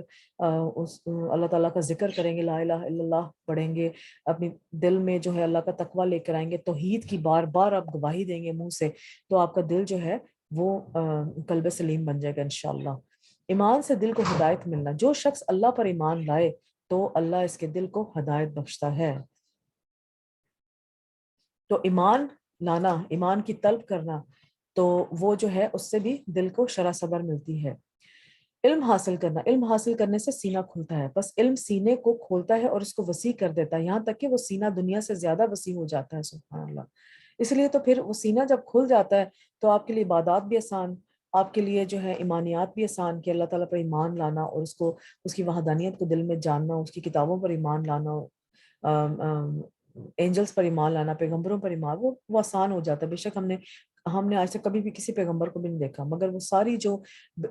اللہ تعالیٰ کا ذکر کریں گے، لا الہ الا اللہ پڑھیں گے، اپنی دل میں جو ہے اللہ کا تقوی لے کر آئیں گے، توحید کی بار بار آپ گواہی دیں گے منہ سے، تو آپ کا دل جو ہے وہ قلب سلیم بن جائے گا انشاءاللہ۔ ایمان سے دل کو ہدایت ملنا، جو شخص اللہ پر ایمان لائے تو اللہ اس کے دل کو ہدایت بخشتا ہے۔ تو ایمان لانا، ایمان کی طلب کرنا، تو وہ جو ہے اس سے بھی دل کو شرح صدر ملتی ہے۔ علم حاصل کرنا، علم حاصل کرنے سے سینہ کھلتا ہے، بس علم سینے کو کھولتا ہے اور اس کو وسیع کر دیتا ہے، یہاں تک کہ وہ سینہ دنیا سے زیادہ وسیع ہو جاتا ہے، سبحان اللہ۔ اس لیے تو پھر وہ سینہ جب کھل جاتا ہے تو آپ کے لیے عبادات بھی آسان، آپ کے لیے جو ہے ایمانیات بھی آسان، کہ اللہ تعالیٰ پر ایمان لانا اور اس کو، اس کی وحدانیت کو دل میں جاننا، اس کی کتابوں پر ایمان لانا، اینجلز پر ایمان لانا، پیغمبروں پر ایمان، وہ آسان ہو جاتا ہے۔ بے شک ہم نے آج تک کبھی بھی کسی پیغمبر کو بھی نہیں دیکھا، مگر وہ ساری جو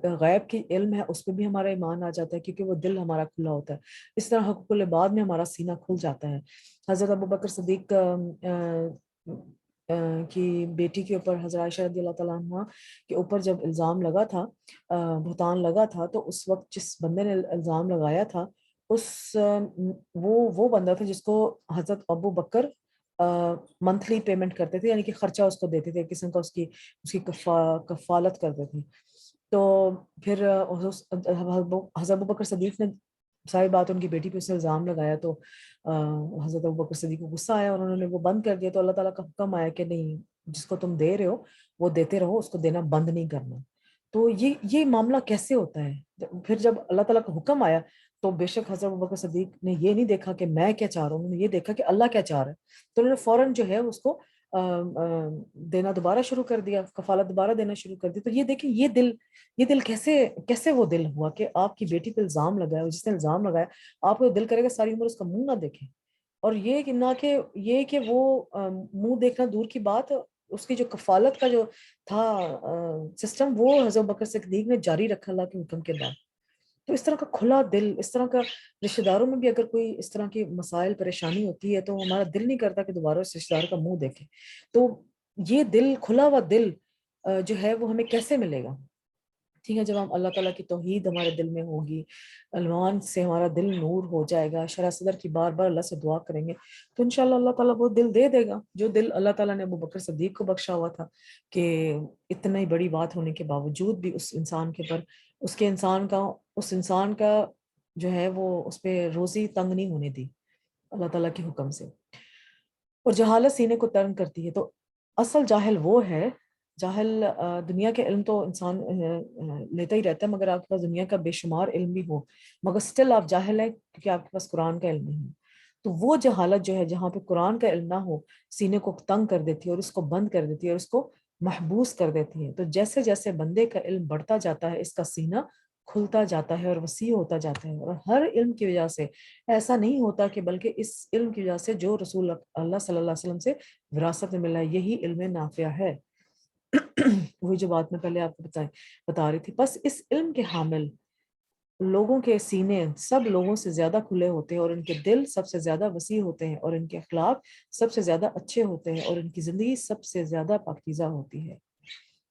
غیب کی علم ہے اس پہ بھی ہمارا ایمان آ جاتا ہے، کیونکہ وہ دل ہمارا کھلا ہوتا ہے۔ اس طرح حقوق العباد میں ہمارا سینہ کھل جاتا ہے۔ حضرت ابوبکر صدیق کی بیٹی کے اوپر، حضرت عائشہ رضی اللہ تعالیٰ عنہ کے اوپر جب الزام لگا تھا، بہتان لگا تھا، تو اس وقت جس بندے نے الزام لگایا تھا اس وہ بندہ تھا جس کو حضرت ابو بکر منتھلی پیمنٹ کرتے تھے، یعنی کہ خرچہ اس کو دیتے تھے، قسم کا اس کی کفالت کرتے تھے. تو پھر حضرت ابو بکر صدیق نے ساری بات ان کی بیٹی پہ اس نے الزام لگایا، تو حضرت ابو بکر صدیق کو غصہ آیا اور انہوں نے وہ بند کر دیا. تو اللہ تعالیٰ کا حکم آیا کہ نہیں، جس کو تم دے رہے ہو وہ دیتے رہو، اس کو دینا بند نہیں کرنا. تو یہ معاملہ کیسے ہوتا ہے؟ پھر جب اللہ تعالیٰ کا حکم آیا تو بے شک حضرت ابوبکر صدیق نے یہ نہیں دیکھا کہ میں کیا چاہ رہا ہوں، انہوں نے یہ دیکھا کہ اللہ کیا چاہ رہا ہے. تو انہوں نے فوراً جو ہے اس کو دینا دوبارہ شروع کر دیا، کفالت دوبارہ دینا شروع کر دی. تو یہ دیکھیں یہ دل کیسے وہ دل ہوا کہ آپ کی بیٹی پہ الزام لگایا، جس نے الزام لگایا آپ کو دل کرے گا ساری عمر اس کا منہ نہ دیکھیں. اور یہ کہ وہ منہ دیکھنا دور کی بات، اس کی جو کفالت کا جو تھا سسٹم، وہ حضرت بکر صدیق نے جاری رکھا اللہ کے حکم کے بعد. تو اس طرح کا کھلا دل، اس طرح کا رشتہ داروں میں بھی اگر کوئی اس طرح کی مسائل پریشانی ہوتی ہے تو ہمارا دل نہیں کرتا کہ دوبارہ اس رشتہ دار کا منہ دیکھیں. تو یہ دل، کھلا ہوا دل جو ہے وہ ہمیں کیسے ملے گا؟ ٹھیک ہے، جب ہم اللہ تعالیٰ کی توحید ہمارے دل میں ہوگی، ایمان سے ہمارا دل نور ہو جائے گا، شرح صدر کی بار بار اللہ سے دعا کریں گے، تو انشاءاللہ اللہ تعالیٰ وہ دل دے دے گا جو دل اللہ تعالیٰ نے ابو بکر صدیق کو بخشا ہوا تھا، کہ اتنی بڑی بات ہونے کے باوجود بھی اس انسان کے پر اس انسان کا جو ہے وہ اس پہ روزی تنگ نہیں ہونے دی اللہ تعالیٰ کے حکم سے. اور جہالت سینے کو تنگ کرتی ہے. تو اصل جاہل وہ ہے، جاہل دنیا کے علم تو انسان لیتا ہی رہتا ہے، مگر آپ کے پاس دنیا کا بے شمار علم بھی ہو مگر سٹل آپ جاہل ہیں کیونکہ آپ کے پاس قرآن کا علم نہیں. تو وہ جہالت جو ہے جہاں پہ قرآن کا علم نہ ہو، سینے کو تنگ کر دیتی ہے اور اس کو بند کر دیتی ہے اور اس کو محبوس کر دیتی ہے. تو جیسے جیسے بندے کا علم بڑھتا جاتا ہے اس کا سینہ کھلتا جاتا ہے اور وسیع ہوتا جاتا ہے. اور ہر علم کی وجہ سے ایسا نہیں ہوتا کہ بلکہ اس علم کی وجہ سے جو رسول اللہ صلی اللہ علیہ وسلم سے وراثت میں ملا ہے یہی علم نافع ہے. وہی جو بات میں پہلے آپ کو بتا رہی تھی. بس اس علم کے حامل لوگوں کے سینے سب لوگوں سے زیادہ کھلے ہوتے ہیں اور ان کے دل سب سے زیادہ وسیع ہوتے ہیں اور ان کے اخلاق سب سے زیادہ اچھے ہوتے ہیں اور ان کی زندگی سب سے زیادہ پاکیزہ ہوتی ہے.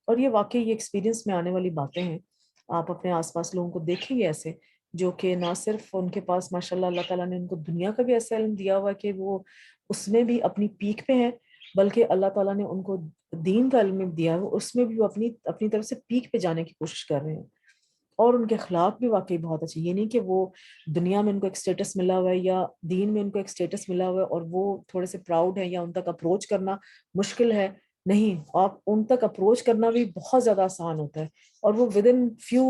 اور یہ واقعی یہ ایکسپیرینس میں آنے والی باتیں ہیں. آپ اپنے آس پاس لوگوں کو دیکھیں گے ایسے جو کہ نہ صرف ان کے پاس ماشاءاللہ اللہ تعالیٰ نے ان کو دنیا کا بھی ایسا علم دیا ہوا کہ وہ اس میں بھی اپنی پیک پہ ہیں، بلکہ اللہ تعالیٰ نے ان کو دین کا علم دیا ہے، اس میں بھی وہ اپنی طرف سے پیک پہ جانے کی کوشش کر رہے ہیں. اور ان کے اخلاق بھی واقعی بہت اچھے. یہ نہیں کہ وہ دنیا میں ان کو ایک سٹیٹس ملا ہوا ہے یا دین میں ان کو ایک سٹیٹس ملا ہوا ہے اور وہ تھوڑے سے پراؤڈ ہیں یا ان تک اپروچ کرنا مشکل ہے. نہیں، آپ ان تک اپروچ کرنا بھی بہت زیادہ آسان ہوتا ہے. اور وہ ود ان فیو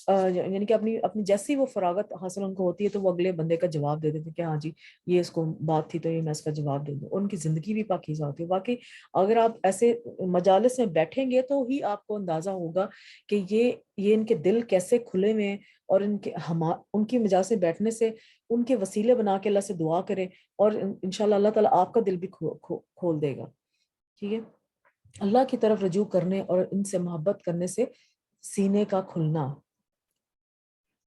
یعنی کہ اپنی جیسی وہ فراغت حاصل ان کو ہوتی ہے تو وہ اگلے بندے کا جواب دے دیتے کہ ہاں جی یہ اس کو بات تھی تو یہ میں اس کا جواب دے دوں. ان کی زندگی بھی پاکیزہ ہوتی ہے. واقعی اگر آپ ایسے مجالس میں بیٹھیں گے تو ہی آپ کو اندازہ ہوگا کہ یہ ان کے دل کیسے کھلے ہوئے ہیں. اور ان کی مجال سے بیٹھنے سے ان کے وسیلے بنا کے اللہ سے دعا کریں اور انشاءاللہ اللہ تعالیٰ آپ کا دل بھی کھول دے گا. ٹھیک ہے، اللہ کی طرف رجوع کرنے اور ان سے محبت کرنے سے سینے کا کھلنا،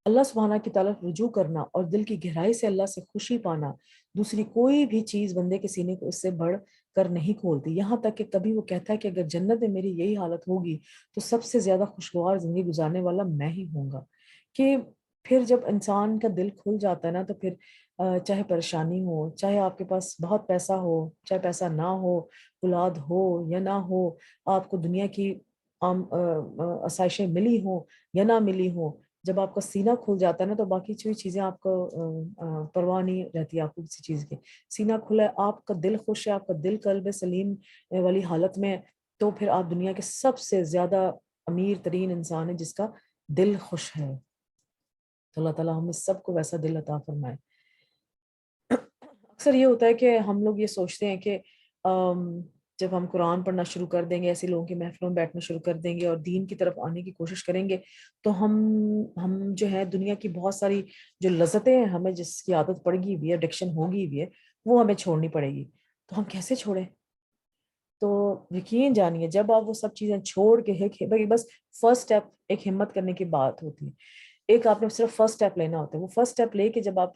اللہ سبحانہ کی طرف رجوع کرنا اور دل کی گہرائی سے اللہ سے خوشی پانا، دوسری کوئی بھی چیز بندے کے سینے کو اس سے بڑھ کر نہیں کھولتی. یہاں تک کہ کبھی وہ کہتا ہے کہ اگر جنت میں میری یہی حالت ہوگی تو سب سے زیادہ خوشگوار زندگی گزارنے والا میں ہی ہوں گا. کہ پھر جب انسان کا دل کھل جاتا ہے نا تو پھر چاہے پریشانی ہو، چاہے آپ کے پاس بہت پیسہ ہو، چاہے پیسہ نہ ہو، اولاد ہو یا نہ ہو، آپ کو دنیا کی آسائشیں ملی ہوں یا نہ ملی ہوں، جب آپ کا سینہ کھل جاتا ہے نا تو باقی چیزیں آپ کو پرواہ نہیں رہتی آپ کو کسی چیز کی. سینہ کھلا ہے، آپ کا دل خوش ہے، آپ کا دل قلب سلیم والی حالت میں، تو پھر آپ دنیا کے سب سے زیادہ امیر ترین انسان ہے جس کا دل خوش ہے. تو اللہ تعالیٰ ہمیں سب کو ویسا دل عطا فرمائے. اکثر یہ ہوتا ہے کہ ہم لوگ یہ سوچتے ہیں کہ جب ہم قرآن پڑھنا شروع کر دیں گے، ایسے لوگوں کے محفلوں میں بیٹھنا شروع کر دیں گے اور دین کی طرف آنے کی کوشش کریں گے تو ہم جو ہے دنیا کی بہت ساری جو لذتیں ہیں ہمیں جس کی عادت پڑ گئی ہوئی ہے، ایڈکشن ہوگی ہوئی ہے، وہ ہمیں چھوڑنی پڑے گی. تو ہم کیسے چھوڑیں؟ تو یقین جانیے جب آپ وہ سب چیزیں چھوڑ کے بس فرسٹ اسٹیپ ایک ہمت کرنے کی بات ہوتی ہے. ایک آپ نے صرف فرسٹ اسٹیپ لینا ہوتا ہے. وہ فرسٹ اسٹیپ لے کے جب آپ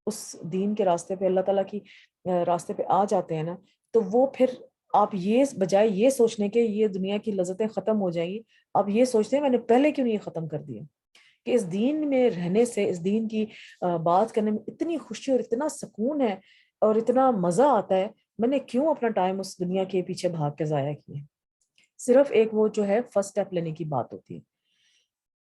اس دین کے راستے پہ، اللہ تعالیٰ کی راستے پہ آ جاتے ہیں نا تو وہ پھر آپ یہ بجائے یہ سوچنے کے یہ دنیا کی لذتیں ختم ہو جائیں گی، آپ یہ سوچتے ہیں میں نے پہلے کیوں نہیں یہ ختم کر دیا. کہ اس دین میں رہنے سے، اس دین کی بات کرنے میں اتنی خوشی اور اتنا سکون ہے اور اتنا مزہ آتا ہے، میں نے کیوں اپنا ٹائم اس دنیا کے پیچھے بھاگ کے ضائع کیا؟ صرف ایک وہ جو ہے فرسٹ اسٹیپ لینے کی بات ہوتی ہے.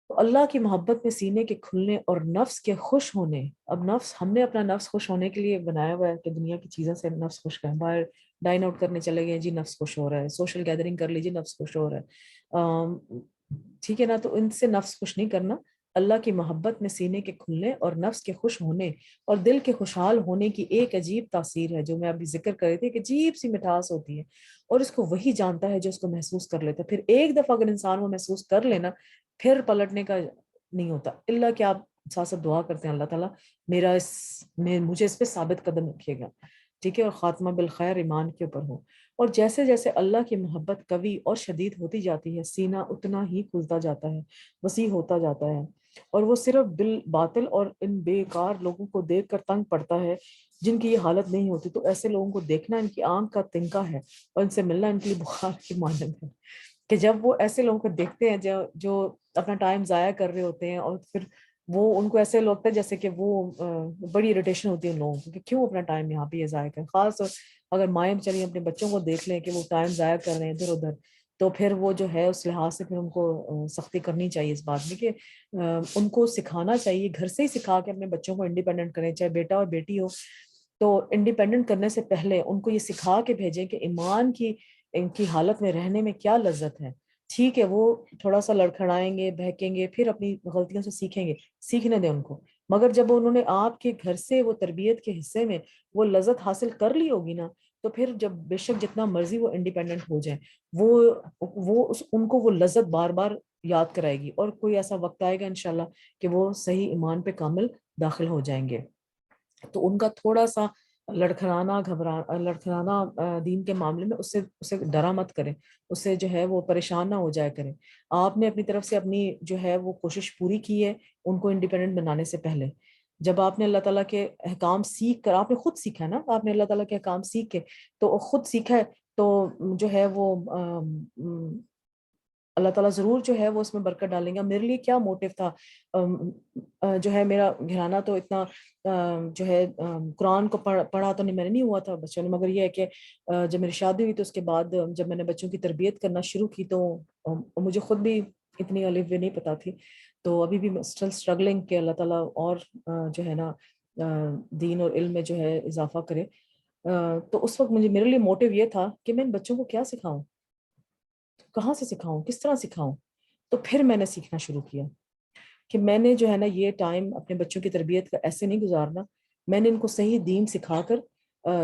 تو اللہ کی محبت میں سینے کے کھلنے اور نفس کے خوش ہونے. اب نفس، ہم نے اپنا نفس خوش ہونے کے لیے بنایا ہوا ہے کہ دنیا کی چیزوں سے نفس خوش کریں. باہر ڈائن آؤٹ کرنے چلے گئے جی نفس خوش ہو رہا ہے، سوشل گیدرنگ کر لیجیے نفس خوش ہو رہا ہے. ٹھیک ہے نا، تو ان سے نفس خوش نہیں کرنا. اللہ کی محبت میں سینے کے کھلنے اور نفس کے خوش ہونے اور دل کے خوشحال ہونے کی ایک عجیب تاثیر ہے جو میں ابھی ذکر کر رہی تھی، کہ عجیب سی مٹھاس ہوتی ہے اور اس کو وہی جانتا ہے جو اس کو محسوس کر لیتا ہے. پھر ایک دفعہ اگر انسان وہ محسوس کر لینا، پھر پلٹنے کا نہیں ہوتا. اللہ کہ آپ ساتھ ساتھ دعا کرتے ہیں اللہ تعالیٰ مجھے اس پہ ثابت قدم رکھیے گا، ٹھیک ہے، اور خاتمہ بالخیر ایمان کے اوپر ہو. اور جیسے جیسے اللہ کی محبت قوی اور شدید ہوتی جاتی ہے، سینہ اتنا ہی کھلتا جاتا ہے، وسیع ہوتا جاتا ہے، اور وہ صرف باطل اور ان بیکار لوگوں کو دیکھ کر تنگ پڑتا ہے جن کی یہ حالت نہیں ہوتی. تو ایسے لوگوں کو دیکھنا ان کی آنکھ کا تنکا ہے اور ان سے ملنا ان کے لیے بخار کی مانند ہے. کہ جب وہ ایسے لوگوں کو دیکھتے ہیں جو اپنا ٹائم ضائع کر رہے ہوتے ہیں، اور پھر وہ ان کو ایسے لگتا ہے جیسے کہ وہ بڑی اریٹیشن ہوتی ہے ان لوگوں کو کہ کیوں اپنا ٹائم یہاں پہ یہ ضائع کریں. خاص طور اگر مائیں چلیے اپنے بچوں کو دیکھ لیں کہ وہ ٹائم ضائع کر رہے ہیں ادھر ادھر، تو پھر وہ جو ہے اس لحاظ سے پھر ان کو سختی کرنی چاہیے اس بات میں کہ ان کو سکھانا چاہیے، گھر سے ہی سکھا کے اپنے بچوں کو انڈیپینڈنٹ کریں، چاہے بیٹا اور بیٹی ہو. تو انڈیپینڈنٹ کرنے سے پہلے ان کو یہ سکھا کے بھیجیں کہ ایمان کی ان کی حالت میں رہنے میں کیا لذت ہے. ٹھیک ہے وہ تھوڑا سا لڑکھڑائیں گے، بہکیں گے، پھر اپنی غلطیوں سے سیکھیں گے، سیکھنے دیں ان کو. مگر جب انہوں نے آپ کے گھر سے وہ تربیت کے حصے میں وہ لذت حاصل کر لی ہوگی نا، تو پھر جب بے شک جتنا مرضی وہ انڈیپینڈنٹ ہو جائیں، ان کو وہ لذت بار بار یاد کرائے گی، اور کوئی ایسا وقت آئے گا انشاءاللہ کہ وہ صحیح ایمان پہ کامل داخل ہو جائیں گے. تو ان کا تھوڑا سا لڑکھڑانا دین کے معاملے میں اسے ڈرا مت کریں، اس سے جو ہے وہ پریشان نہ ہو جایا کریں. آپ نے اپنی طرف سے اپنی جو ہے وہ کوشش پوری کی ہے ان کو انڈیپینڈنٹ بنانے سے پہلے. جب آپ نے اللہ تعالیٰ کے احکام سیکھ کر، آپ نے خود سیکھا ہے نا، آپ نے اللہ تعالیٰ کے احکام سیکھ کے تو خود سیکھا ہے، تو جو ہے وہ اللہ تعالیٰ ضرور جو ہے وہ اس میں برکت ڈالیں گا. میرے لیے کیا موٹیو تھا، جو ہے میرا گھرانا تو اتنا جو ہے قرآن کو پڑھا تو نہیں، میں نے نہیں ہوا تھا بچوں نے، مگر یہ ہے کہ جب میری شادی ہوئی تو اس کے بعد جب میں نے بچوں کی تربیت کرنا شروع کی تو مجھے خود بھی اتنی الف بے نہیں پتا تھی. تو ابھی بھی اسٹل اسٹرگلنگ کہ اللہ تعالیٰ اور جو ہے نا دین اور علم میں جو ہے اضافہ کرے. تو اس وقت میرے لیے موٹیو یہ تھا کہ میں ان بچوں کو کیا سکھاؤں، کہاں سے سکھاؤں، کس طرح سکھاؤں. تو پھر میں نے سیکھنا شروع کیا کہ میں نے جو ہے نا یہ ٹائم اپنے بچوں کی تربیت کا ایسے نہیں گزارنا، میں نے ان کو صحیح دین سکھا کر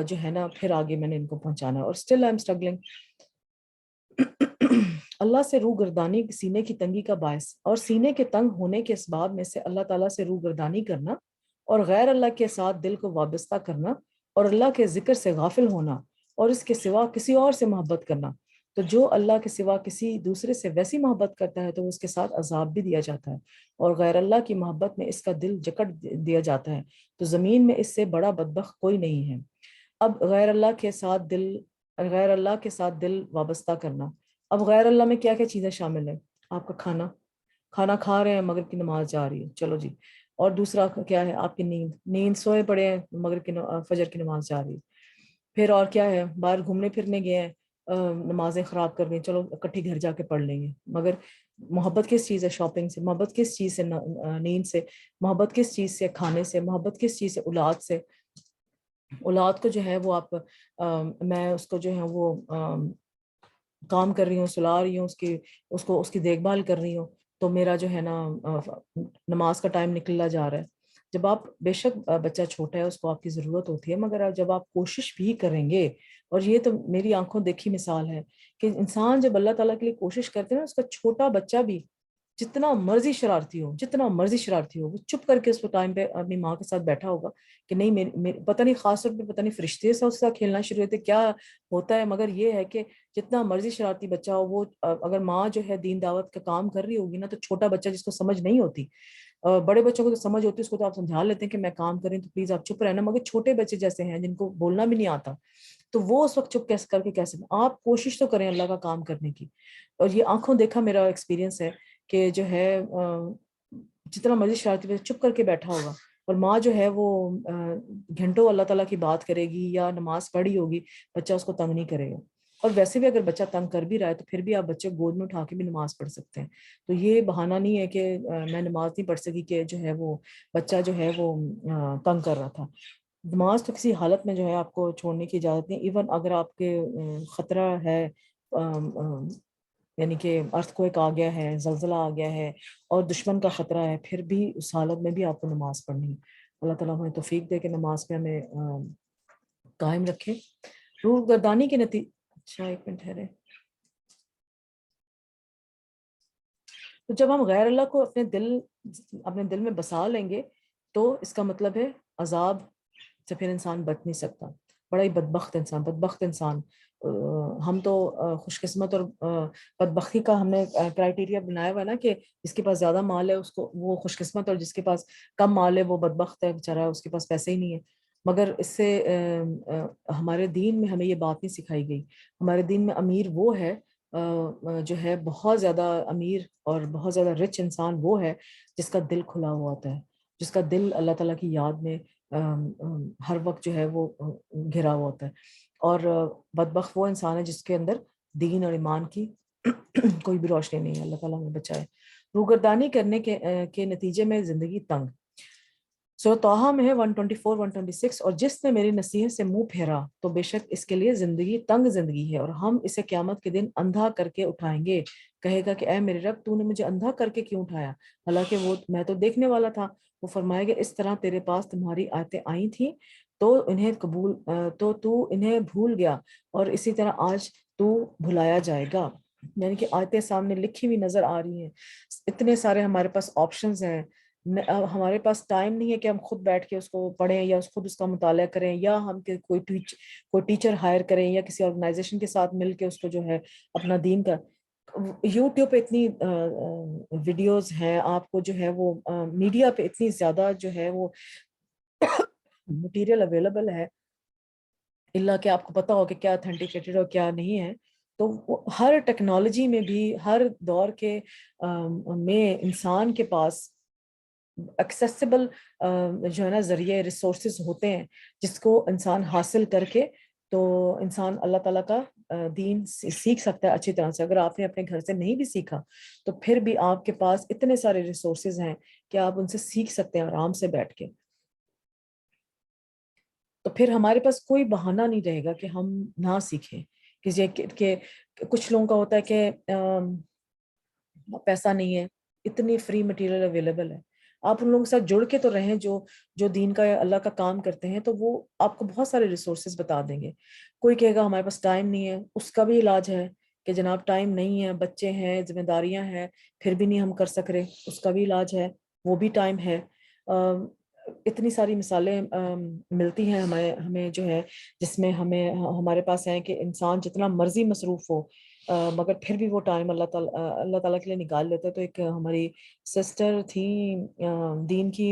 جو ہے نا پھر آگے میں نے ان کو پہنچانا. اور اسٹل آئی ایم اسٹرگلنگ. اللہ سے روح گردانی سینے کی تنگی کا باعث اور سینے کے تنگ ہونے کے اسباب میں سے اللہ تعالیٰ سے روح گردانی کرنا اور غیر اللہ کے ساتھ دل کو وابستہ کرنا اور اللہ کے ذکر سے غافل ہونا اور اس کے سوا کسی اور سے محبت کرنا. تو جو اللہ کے سوا کسی دوسرے سے ویسی محبت کرتا ہے تو اس کے ساتھ عذاب بھی دیا جاتا ہے، اور غیر اللہ کی محبت میں اس کا دل جکڑ دیا جاتا ہے. تو زمین میں اس سے بڑا بدبخت کوئی نہیں ہے. اب غیر اللہ کے ساتھ دل وابستہ کرنا. اب غیر اللہ میں کیا کیا چیزیں شامل ہیں؟ آپ کا کھانا کھا رہے ہیں، مغرب کی نماز جا رہی ہے، چلو جی. اور دوسرا کیا ہے؟ آپ کی نیند سوئے پڑے ہیں، مغرب کی فجر کی نماز جا رہی ہے. پھر اور کیا ہے؟ باہر گھومنے پھرنے گئے ہیں، نمازیں خراب کر رہی ہیں، چلو اکٹھی گھر جا کے پڑھ لیں گے. مگر محبت کس چیز ہے؟ شاپنگ سے. محبت کس چیز سے؟ نیند سے. محبت کس چیز سے؟ کھانے سے. محبت کس چیز سے؟ اولاد سے. اولاد کو جو ہے وہ آپ میں اس کو جو ہے وہ کام کر رہی ہوں، سلا رہی ہوں، اس کی دیکھ بھال کر رہی ہوں، تو میرا جو ہے نا نماز کا ٹائم نکلنا جا رہا ہے. جب آپ بے شک بچہ چھوٹا ہے اس کو آپ کی ضرورت ہوتی ہے، مگر جب آپ کوشش بھی کریں گے، اور یہ تو میری آنکھوں دیکھی مثال ہے کہ انسان جب اللہ تعالیٰ کے لیے کوشش کرتے ہیں نا، اس کا چھوٹا بچہ بھی جتنا مرضی شرارتی ہو وہ چپ کر کے اس ٹائم پہ اپنی ماں کے ساتھ بیٹھا ہوگا کہ نہیں، پتہ نہیں، خاص طور پہ پتہ نہیں فرشتے سے اس کا کھیلنا شروع ہوتے کیا ہوتا ہے. مگر یہ ہے کہ جتنا مرضی شرارتی بچہ ہو، وہ اگر ماں جو ہے دین دعوت کا کام کر رہی ہوگی نا، تو چھوٹا بچہ جس کو سمجھ نہیں ہوتی، بڑے بچوں کو تو سمجھ ہوتی ہے، اس کو تو آپ سمجھا لیتے ہیں کہ میں کام کریں تو پلیز آپ چپ رہنا. مگر چھوٹے بچے جیسے ہیں جن کو بولنا بھی نہیں آتا، تو وہ اس وقت چپ کیسے کر کے کیسے؟ آپ کوشش تو کریں اللہ کا کام کرنے کی. اور یہ آنکھوں دیکھا میرا ایکسپیرینس ہے کہ جو ہے جتنا مرضی شرارتی بچہ چپ کر کے بیٹھا ہوگا، اور ماں جو ہے وہ گھنٹوں اللہ تعالیٰ کی بات کرے گی یا نماز پڑھی ہوگی، بچہ اس کو تنگ نہیں کرے گا۔ اور ویسے بھی اگر بچہ تنگ کر بھی رہا ہے تو پھر بھی آپ بچے گود میں اٹھا کے بھی نماز پڑھ سکتے ہیں۔ تو یہ بہانہ نہیں ہے کہ میں نماز نہیں پڑھ سکی کہ جو ہے وہ بچہ جو ہے وہ تنگ کر رہا تھا۔ نماز تو کسی حالت میں جو ہے آپ کو چھوڑنے کی اجازت نہیں، ایون اگر آپ کے خطرہ ہے، یعنی کہ ارتھ کوئک آ گیا ہے، زلزلہ آ گیا ہے اور دشمن کا خطرہ ہے، پھر بھی اس حالت میں بھی آپ کو نماز پڑھنی ہے۔ اللہ تعالیٰ ہمیں توفیق دے کہ نماز پہ ہمیں قائم رکھے۔ روح گردانی کے نتیجے، اچھا ایک منٹ ٹھہرے، تو جب ہم غیر اللہ کو اپنے دل میں بسا لیں گے تو اس کا مطلب ہے عذاب سے پھر انسان بچ نہیں سکتا۔ بڑا ہی بدبخت انسان۔ ہم تو خوش قسمت اور بدبختی کا ہم نے کرائٹیریا بنایا ہوا ہے نا کہ جس کے پاس زیادہ مال ہے اس کو وہ خوش قسمت، اور جس کے پاس کم مال ہے وہ بدبخت ہے بیچارہ، اس کے پاس پیسے ہی نہیں ہے۔ مگر اس سے ہمارے دین میں ہمیں یہ بات نہیں سکھائی گئی۔ ہمارے دین میں امیر وہ ہے جو ہے بہت زیادہ امیر اور بہت زیادہ رچ انسان وہ ہے جس کا دل کھلا ہوا ہوتا ہے، جس کا دل اللہ تعالیٰ کی یاد میں ہر وقت جو ہے وہ گھرا ہوا ہوتا ہے۔ اور بدبخت وہ انسان ہے جس کے اندر دین اور ایمان کی کوئی بھی روشنی نہیں ہے۔ اللہ تعالیٰ ہمیں بچائے۔ روگردانی کرنے کے نتیجے میں زندگی تنگ۔ سورہ طٰہٰ میں ہے 124 126، اور جس نے میری نصیحت سے منہ پھیرا تو بے شک اس کے لیے زندگی تنگ زندگی ہے، اور ہم اسے قیامت کے دن اندھا کر کے اٹھائیں گے۔ کہے گا کہ اے میرے رب، تو نے مجھے اندھا کر کے کیوں اٹھایا، حالانکہ میں تو دیکھنے والا تھا۔ وہ فرمائے گا اس طرح تیرے پاس تمہاری آیتیں آئی تھیں تو تو انہیں بھول گیا، اور اسی طرح آج تو بھلایا جائے گا۔ یعنی کہ آیتیں سامنے لکھی ہوئی نظر آ رہی ہیں، اتنے سارے ہمارے پاس آپشنز ہیں، ہمارے پاس ٹائم نہیں ہے کہ ہم خود بیٹھ کے اس کو پڑھیں یا خود اس کا مطالعہ کریں، یا ہم کوئی ٹیچر ہائر کریں یا کسی آرگنائزیشن کے ساتھ مل کے اس کو جو ہے اپنا دین کا۔ یوٹیوب پہ اتنی ویڈیوز ہیں، آپ کو جو ہے وہ میڈیا پہ اتنی زیادہ جو ہے وہ مٹیریل اویلیبل ہے، اللہ کہ آپ کو پتا ہو کہ کیا اتھینٹیکیٹڈ اور کیا نہیں ہے۔ تو ہر ٹیکنالوجی میں بھی ہر دور کے میں انسان کے پاس ایکسیسیبل جو ہے نا ذریعے ریسورسز ہوتے ہیں جس کو انسان حاصل کر کے تو انسان اللہ تعالیٰ کا دین سیکھ سکتا ہے اچھی طرح سے۔ اگر آپ نے اپنے گھر سے نہیں بھی سیکھا تو پھر بھی آپ کے پاس اتنے سارے ریسورسز ہیں کہ آپ ان سے سیکھ سکتے ہیں آرام سے بیٹھ کے۔ تو پھر ہمارے پاس کوئی بہانہ نہیں رہے گا کہ ہم نہ سیکھیں۔ کہ کچھ لوگوں کا ہوتا ہے کہ پیسہ نہیں ہے، اتنی فری مٹیریل اویلیبل ہے، آپ ان لوگوں کے ساتھ جڑ کے تو رہیں جو دین کا اللہ کا کام کرتے ہیں، تو وہ آپ کو بہت سارے ریسورسز بتا دیں گے۔ کوئی کہے گا ہمارے پاس ٹائم نہیں ہے، اس کا بھی علاج ہے کہ جناب ٹائم نہیں ہے، بچے ہیں، ذمہ داریاں ہیں، پھر بھی نہیں ہم کر سک رہے، اس کا بھی علاج ہے، وہ بھی ٹائم ہے۔ اتنی ساری مثالیں ملتی ہیں ہمیں جو ہے جس میں ہمارے پاس ہیں کہ انسان جتنا مرضی مصروف ہو مگر پھر بھی وہ ٹائم اللہ تعالیٰ کے لیے نکال لیتا ہے۔ تو ایک ہماری سسٹر تھی دین کی،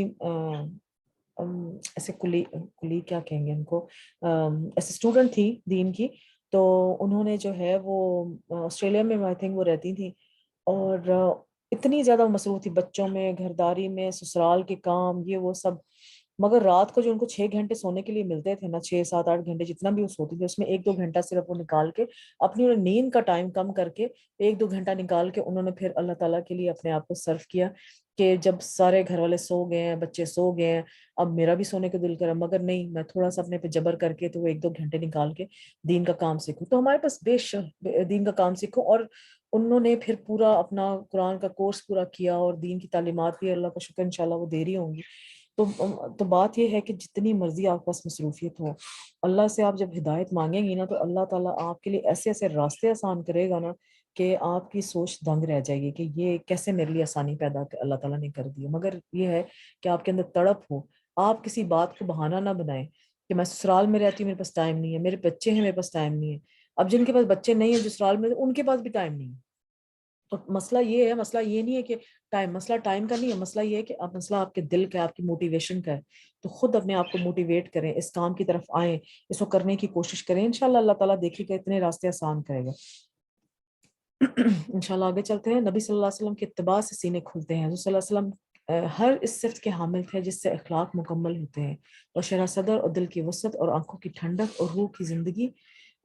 ایسے کلی کیا کہیں گے ان کو، ایسے اسٹوڈنٹ تھی دین کی، تو انہوں نے جو ہے وہ آسٹریلیا میں آئی تھنک وہ رہتی تھی، اور اتنی زیادہ مصروف تھی بچوں میں، گھرداری میں، سسرال کے کام، یہ وہ سب، مگر رات کو جو ان کو 6 گھنٹے سونے کے لیے ملتے تھے نا، 6 7 8 گھنٹے جتنا بھی وہ سوتی تھی، اس میں 1 2 گھنٹہ صرف وہ نکال کے اپنی نیند کا ٹائم کم کر کے 1 2 گھنٹہ نکال کے انہوں نے پھر اللہ تعالیٰ کے لیے اپنے آپ کو صرف کیا کہ جب سارے گھر والے سو گئے ہیں، بچے سو گئے ہیں، اب میرا بھی سونے کا دل کرا، مگر نہیں، میں تھوڑا سا اپنے پہ جبر کر کے تو وہ 1 2 گھنٹے نکال کے دین کا کام سیکھوں۔ تو ہمارے پاس بے شک دین کا کام سیکھو، اور انہوں نے پھر پورا اپنا قرآن کا کورس پورا کیا اور دین کی تعلیمات بھی اللہ کا شکر انشاءاللہ وہ دے رہی ہوں گی۔ تو بات یہ ہے کہ جتنی مرضی آپ کے پاس مصروفیت ہو، اللہ سے آپ جب ہدایت مانگیں گی نا تو اللہ تعالیٰ آپ کے لیے ایسے ایسے راستے آسان کرے گا نا کہ آپ کی سوچ دنگ رہ جائے گی کہ یہ کیسے میرے لیے آسانی پیدا اللہ تعالیٰ نے کر دی ہے۔ مگر یہ ہے کہ آپ کے اندر تڑپ ہو، آپ کسی بات کو بہانہ نہ بنائیں کہ میں سسرال میں رہتی ہوں، میرے پاس ٹائم نہیں ہے، میرے بچے ہیں، میرے پاس ٹائم نہیں ہے۔ اب جن کے پاس بچے نہیں ہیں جو سسرال میں، ان کے پاس بھی ٹائم نہیں ہے۔ تو مسئلہ یہ ہے، مسئلہ یہ نہیں ہے کہ مسئلہ ٹائم کا نہیں ہے، مسئلہ یہ ہے کہ مسئلہ آپ کے دل کا ہے، آپ کی موٹیویشن کا ہے۔ تو خود اپنے آپ کو موٹیویٹ کریں، اس کام کی طرف آئیں، اس کو کرنے کی کوشش کریں، انشاءاللہ اللہ تعالیٰ دیکھے گا اتنے راستے آسان کرے گا۔ انشاءاللہ آگے چلتے ہیں۔ نبی صلی اللہ علیہ وسلم کے اتباع سے سینے کھلتے ہیں۔ حضور صلی اللہ علیہ وسلم ہر اس صفت کے حامل تھے جس سے اخلاق مکمل ہوتے ہیں، اور شرح صدر اور دل کی وسعت اور آنکھوں کی ٹھنڈک اور روح کی زندگی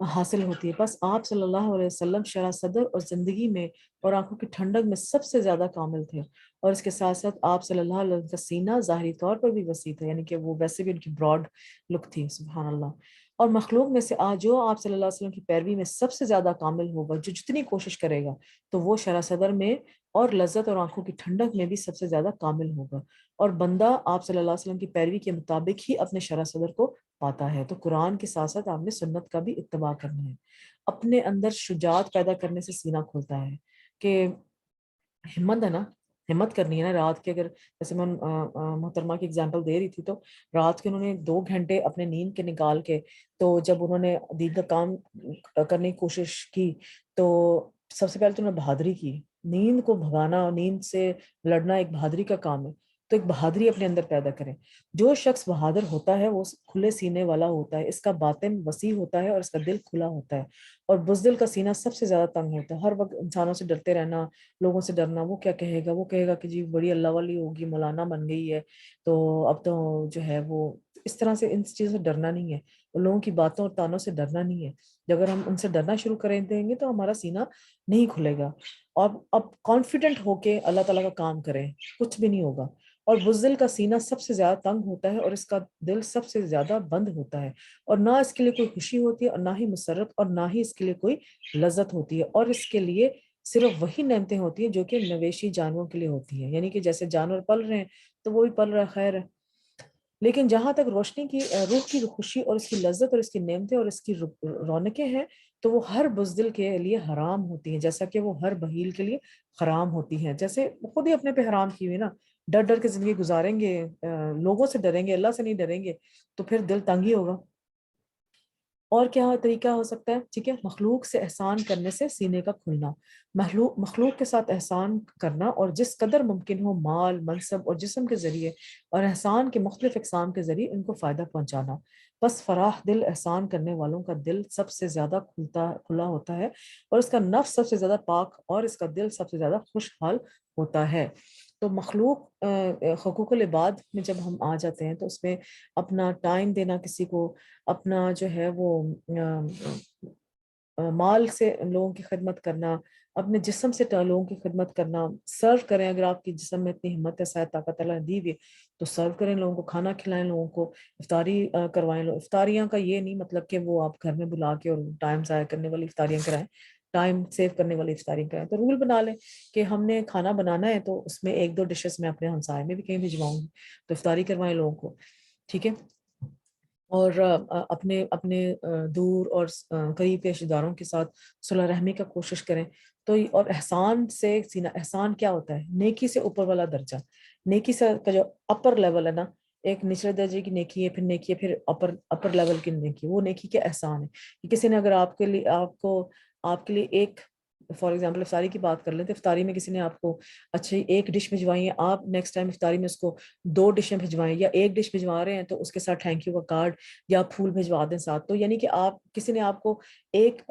حاصل ہوتی ہے۔ بس آپ صلی اللہ علیہ وسلم شرح صدر اور زندگی میں اور آنکھوں کی ٹھنڈک میں سب سے زیادہ کامل تھے، اور اس کے ساتھ ساتھ آپ صلی اللہ علیہ وسلم کا سینہ ظاہری طور پر بھی وسیع تھا، یعنی کہ وہ ویسے بھی ان کی براڈ لک تھی، سبحان اللہ۔ اور مخلوق میں سے آج جو آپ صلی اللہ علیہ وسلم کی پیروی میں سب سے زیادہ کامل ہوگا، جو جتنی کوشش کرے گا، تو وہ شرح صدر میں اور لذت اور آنکھوں کی ٹھنڈک میں بھی سب سے زیادہ کامل ہوگا، اور بندہ آپ صلی اللہ علیہ وسلم کی پیروی کے مطابق ہی اپنے شرح صدر کو پاتا ہے۔ تو قرآن کے ساتھ ساتھ آپ نے سنت کا بھی اتباع کرنا ہے۔ اپنے اندر شجاعت پیدا کرنے سے سینہ کھلتا ہے، کہ ہمت ہے نا، ہمت کرنی ہے نا۔ رات کے اگر جیسے میں محترمہ کی اگزامپل دے رہی تھی، تو رات کے انہوں نے 2 گھنٹے اپنے نیند کے نکال کے، تو جب انہوں نے دین کا کام کرنے کی کوشش کی، تو سب سے پہلے تو انہوں نے بہادری کی۔ نیند کو بھگانا، نیند سے لڑنا ایک بہادری کا کام ہے، تو ایک بہادری اپنے اندر پیدا کریں۔ جو شخص بہادر ہوتا ہے وہ کھلے سینے والا ہوتا ہے، اس کا باطن وسیع ہوتا ہے اور اس کا دل کھلا ہوتا ہے، اور بزدل کا سینہ سب سے زیادہ تنگ ہوتا ہے۔ ہر وقت انسانوں سے ڈرتے رہنا، لوگوں سے ڈرنا، وہ کیا کہے گا، وہ کہے گا کہ جی بڑی اللہ والی ہوگی، مولانا بن گئی ہے، تو اب تو جو ہے وہ اس طرح سے، ان چیزوں سے ڈرنا نہیں ہے، لوگوں کی باتوں اور تانوں سے ڈرنا نہیں ہے۔ اگر ہم ان سے ڈرنا شروع کریں دیں گے تو ہمارا سینہ نہیں کھلے گا، اور اب کانفیڈنٹ ہو کے اللہ تعالیٰ کا کام کریں، کچھ بھی نہیں ہوگا۔ اور بزدل کا سینہ سب سے زیادہ تنگ ہوتا ہے، اور اس کا دل سب سے زیادہ بند ہوتا ہے، اور نہ اس کے لیے کوئی خوشی ہوتی ہے، اور نہ ہی مسرت، اور نہ ہی اس کے لیے کوئی لذت ہوتی ہے، اور اس کے لیے صرف وہی نعمتیں ہوتی ہیں جو کہ مویشی جانوروں کے لیے ہوتی ہیں، یعنی کہ جیسے جانور پل رہے ہیں تو وہی پل رہا ہے، خیر ہے۔ لیکن جہاں تک روشنی کی روح کی خوشی اور اس کی لذت اور اس کی نعمتیں اور اس کی رونقیں ہیں، تو وہ ہر بزدل کے لیے حرام ہوتی ہیں، جیسا کہ وہ ہر بہیل کے لیے حرام ہوتی ہیں۔ جیسے خود ہی اپنے پہ حرام کی ہوئی نا، ڈر ڈر کے زندگی گزاریں گے، لوگوں سے ڈریں گے، اللہ سے نہیں ڈریں گے، تو پھر دل تنگ ہی ہوگا۔ اور کیا طریقہ ہو سکتا ہے؟ ٹھیک ہے، مخلوق سے احسان کرنے سے سینے کا کھلنا، مخلوق کے ساتھ احسان کرنا، اور جس قدر ممکن ہو مال، منصب اور جسم کے ذریعے، اور احسان کے مختلف اقسام کے ذریعے ان کو فائدہ پہنچانا۔ بس فراح دل احسان کرنے والوں کا دل سب سے زیادہ کھلا ہوتا ہے، اور اس کا نفس سب سے زیادہ پاک، اور اس کا دل سب سے زیادہ خوشحال ہوتا ہے۔ تو مخلوق حقوق العباد میں جب ہم آ جاتے ہیں، تو اس میں اپنا ٹائم دینا، کسی کو اپنا جو ہے وہ مال سے لوگوں کی خدمت کرنا، اپنے جسم سے لوگوں کی خدمت کرنا، سرو کریں۔ اگر آپ کی جسم میں اتنی ہمت ہے، شاید طاقت اللہ نے دی ہوئی، تو سرو کریں، لوگوں کو کھانا کھلائیں، لوگوں کو افطاری کروائیں۔ افطاریاں کا یہ نہیں مطلب کہ وہ آپ گھر میں بلا کے اور ٹائم ضائع کرنے والی افطاریاں کرائیں، ٹائم سیو کرنے والی افطاریاں کرائیں۔ تو رول بنا لیں کہ ہم نے کھانا بنانا ہے، تو اس میں 1-2 ڈشز میں اپنے ہمسائے میں بھی کہیں بھجواؤں گی، تو افطاری کروائیں لوگوں کو، ٹھیک ہے۔ اور اپنے اپنے دور اور قریب کے رشتہ داروں کے ساتھ صلح رحمی کا کوشش کریں۔ تو اور احسان سے سینہ، احسان کیا ہوتا ہے؟ نیکی سے اوپر والا درجہ، نیکی سے کا جو اپر لیول ہے نا، ایک نچلے درجے کی نیکی ہے، پھر نیکی ہے، پھر اپر لیول کی نیکی، وہ نیکی کے احسان ہے کہ کسی نے اگر آپ کے لیے، آپ کے لیے ایک، فار ایگزامپل افطاری کی بات کر لیں، تو افطاری میں کسی نے آپ کو اچھی ایک ڈش بھجوائی ہے، آپ نیکسٹ ٹائم افطاری میں اس کو 2 ڈشیں بھجوائیں، یا ایک ڈش بھجوا رہے ہیں تو اس کے ساتھ تھینک یو کا کارڈ یا پھول بھجوا دیں ساتھ۔ تو یعنی کہ آپ کسی نے آپ کو ایک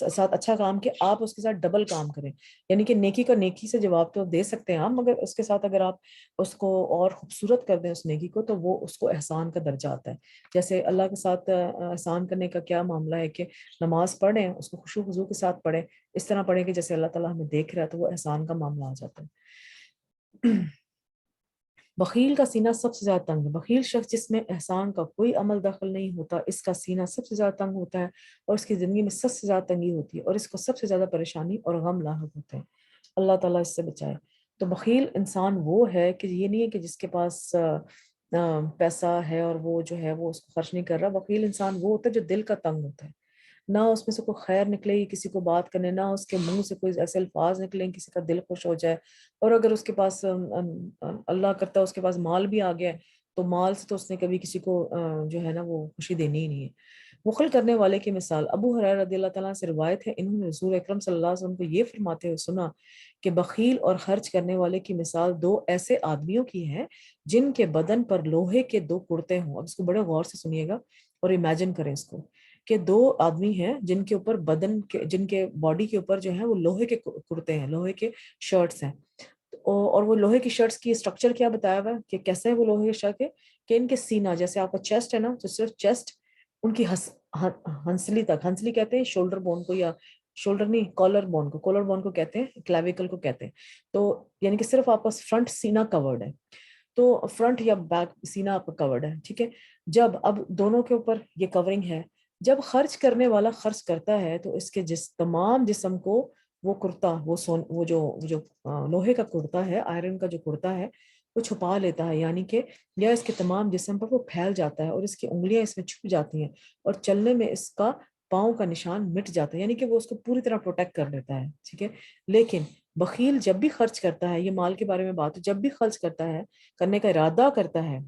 ساتھ اچھا کام کیا، آپ اس کے ساتھ ڈبل کام کریں، یعنی کہ نیکی کا نیکی سے جواب تو دے سکتے ہیں ہم، مگر اس کے ساتھ اگر آپ اس کو اور خوبصورت کر دیں اس نیکی کو، تو وہ اس کو احسان کا درجہ آتا ہے۔ جیسے اللہ کے ساتھ احسان کرنے کا کیا معاملہ ہے کہ نماز پڑھیں، اس کو خشوع و خضوع کے ساتھ پڑھیں، اس طرح پڑھیں کہ جیسے اللہ تعالیٰ ہمیں دیکھ رہا ہے، تو وہ احسان کا معاملہ آ جاتا ہے۔ بخیل کا سینہ سب سے زیادہ تنگ ہے۔ بخیل شخص جس میں احسان کا کوئی عمل دخل نہیں ہوتا، اس کا سینہ سب سے زیادہ تنگ ہوتا ہے، اور اس کی زندگی میں سب سے زیادہ تنگی ہوتی ہے، اور اس کو سب سے زیادہ پریشانی اور غم لاحق ہوتے ہیں۔ اللہ تعالیٰ اس سے بچائے۔ تو بخیل انسان وہ ہے کہ یہ نہیں ہے کہ جس کے پاس پیسہ ہے اور وہ جو ہے وہ اس کو خرچ نہیں کر رہا۔ بخیل انسان وہ ہوتا ہے جو دل کا تنگ ہوتا ہے، نہ اس میں سے کوئی خیر نکلے گی کسی کو بات کرنے، نہ اس کے منہ سے کوئی ایسے الفاظ نکلیں کسی کا دل خوش ہو جائے۔ اور اگر اس کے پاس اللہ کرتا ہے اس کے پاس مال بھی آ گیا ہے، تو مال سے تو اس نے کبھی کسی کو جو ہے نا وہ خوشی دینی ہی نہیں ہے۔ بخل کرنے والے کی مثال، ابو ہریرہ رضی اللہ تعالیٰ سے روایت ہے، انہوں نے رسول اکرم صلی اللہ علیہ وسلم کو یہ فرماتے ہوئے سنا کہ بخیل اور خرچ کرنے والے کی مثال 2 ایسے آدمیوں کی ہے جن کے بدن پر لوہے کے 2 کرتے ہوں۔ اب اس کو بڑے غور سے سنیے گا اور امیجن کریں اس کو، کہ 2 آدمی ہیں جن کے اوپر جن کے باڈی کے اوپر جو ہے وہ لوہے کے کرتے ہیں، لوہے کے شرٹس ہیں، اور وہ لوہے کی شرٹس کی اسٹرکچر کیا بتایا ہوا ہے کہ کیسے ہے وہ لوہے کی شرٹ ہے کہ ان کے سینہ جیسے آپ کا چیسٹ ہے نا، تو صرف چیسٹ ان کی ہنسلی تک، ہنسلی کہتے ہیں شولڈر بون کو، یا شولڈر نہیں کالر بون کو، کالر بون کو کہتے ہیں، کلیویکل کو کہتے ہیں. تو یعنی کہ صرف آپ کا فرنٹ سینہ کورڈ ہے، تو فرنٹ یا بیک سینہ آپ کا کورڈ ہے. ٹھیک ہے، جب اب دونوں کے اوپر یہ کورنگ ہے، جب خرچ کرنے والا خرچ کرتا ہے تو اس کے تمام جسم کو وہ کرتا، وہ جو لوہے کا کرتا ہے، آئرن کا جو کرتا ہے، وہ چھپا لیتا ہے. یعنی کہ یا اس کے تمام جسم پر وہ پھیل جاتا ہے اور اس کی انگلیاں اس میں چھپ جاتی ہیں اور چلنے میں اس کا پاؤں کا نشان مٹ جاتا ہے، یعنی کہ وہ اس کو پوری طرح پروٹیکٹ کر لیتا ہے. ٹھیک ہے، لیکن بخیل جب بھی خرچ کرتا ہے، یہ مال کے بارے میں بات ہے، جب بھی خرچ کرتا ہے، کرنے کا ارادہ کرتا ہے،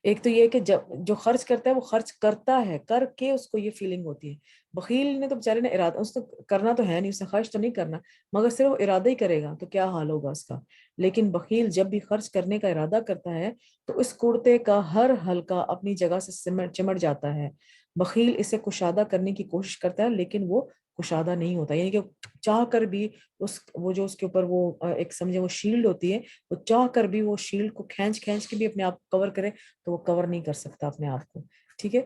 ایک تو یہ کہ جب جو خرچ کرتا ہے وہ خرچ کرتا ہے، کر کے اس کو یہ فیلنگ ہوتی ہے. بخیل نے تو بیچارے نے ارادہ، اس کو کرنا تو ہے نہیں، اس نے خرچ تو نہیں کرنا، مگر صرف وہ ارادہ ہی کرے گا تو کیا حال ہوگا اس کا. لیکن بخیل جب بھی خرچ کرنے کا ارادہ کرتا ہے تو اس کرتے کا ہر حلقہ اپنی جگہ سے چمٹ جاتا ہے. بخیل اسے کشادہ کرنے کی کوشش کرتا ہے لیکن وہ کشادہ نہیں ہوتا، یعنی کہ چاہ کر بھی وہ جو اس کے اوپر وہ ایک سمجھے وہ شیلڈ ہوتی ہے، وہ چاہ کر بھی وہ شیلڈ کو کھینچ کے بھی اپنے آپ کو کور کرے تو وہ کور نہیں کر سکتا اپنے آپ کو. ٹھیک ہے،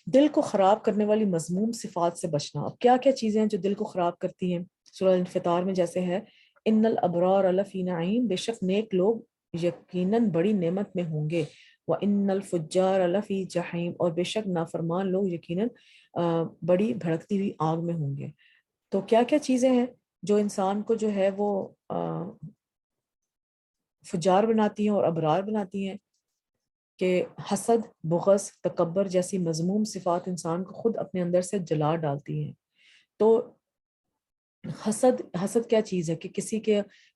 دل کو خراب کرنے والی مذموم صفات سے بچنا. اب کیا کیا چیزیں ہیں جو دل کو خراب کرتی ہیں؟ سورہ انفطار میں جیسے ہے ان الابرار لفی نعیم، بے شک نیک لوگ یقیناً بڑی نعمت میں ہوں گے، وان الفجار لفی جحیم، اور بے شک نافرمان لوگ یقیناً بڑی بھڑکتی ہوئی آگ میں ہوں گے. تو کیا کیا چیزیں ہیں جو انسان کو جو ہے وہ فجار بناتی ہیں اور ابرار بناتی ہیں؟ کہ حسد، بغض، تکبر جیسی مذموم صفات انسان کو خود اپنے اندر سے جلا ڈالتی ہیں. تو حسد کیا چیز ہے کہ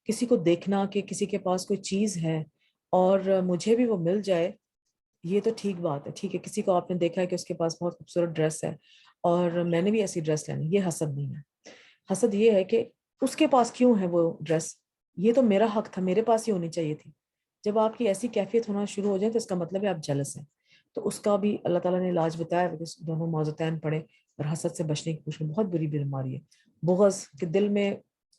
کسی کو دیکھنا کہ کسی کے پاس کوئی چیز ہے اور مجھے بھی وہ مل جائے، یہ تو ٹھیک بات ہے. ٹھیک ہے، کسی کو آپ نے دیکھا ہے کہ اس کے پاس بہت خوبصورت ڈریس ہے اور میں نے بھی ایسی ڈریس لینی، یہ حسد نہیں ہے. حسد یہ ہے کہ اس کے پاس کیوں ہے وہ ڈریس، یہ تو میرا حق تھا، میرے پاس ہی ہونی چاہیے تھی. جب آپ کی ایسی کیفیت ہونا شروع ہو جائے تو اس کا مطلب ہے آپ جلس ہیں. تو اس کا بھی اللہ تعالیٰ نے علاج بتایا کہ دونوں معوذتین پڑھے اور حسد سے بچنے کی کوشش. بہت بری بیماری ہے بغض، کہ دل میں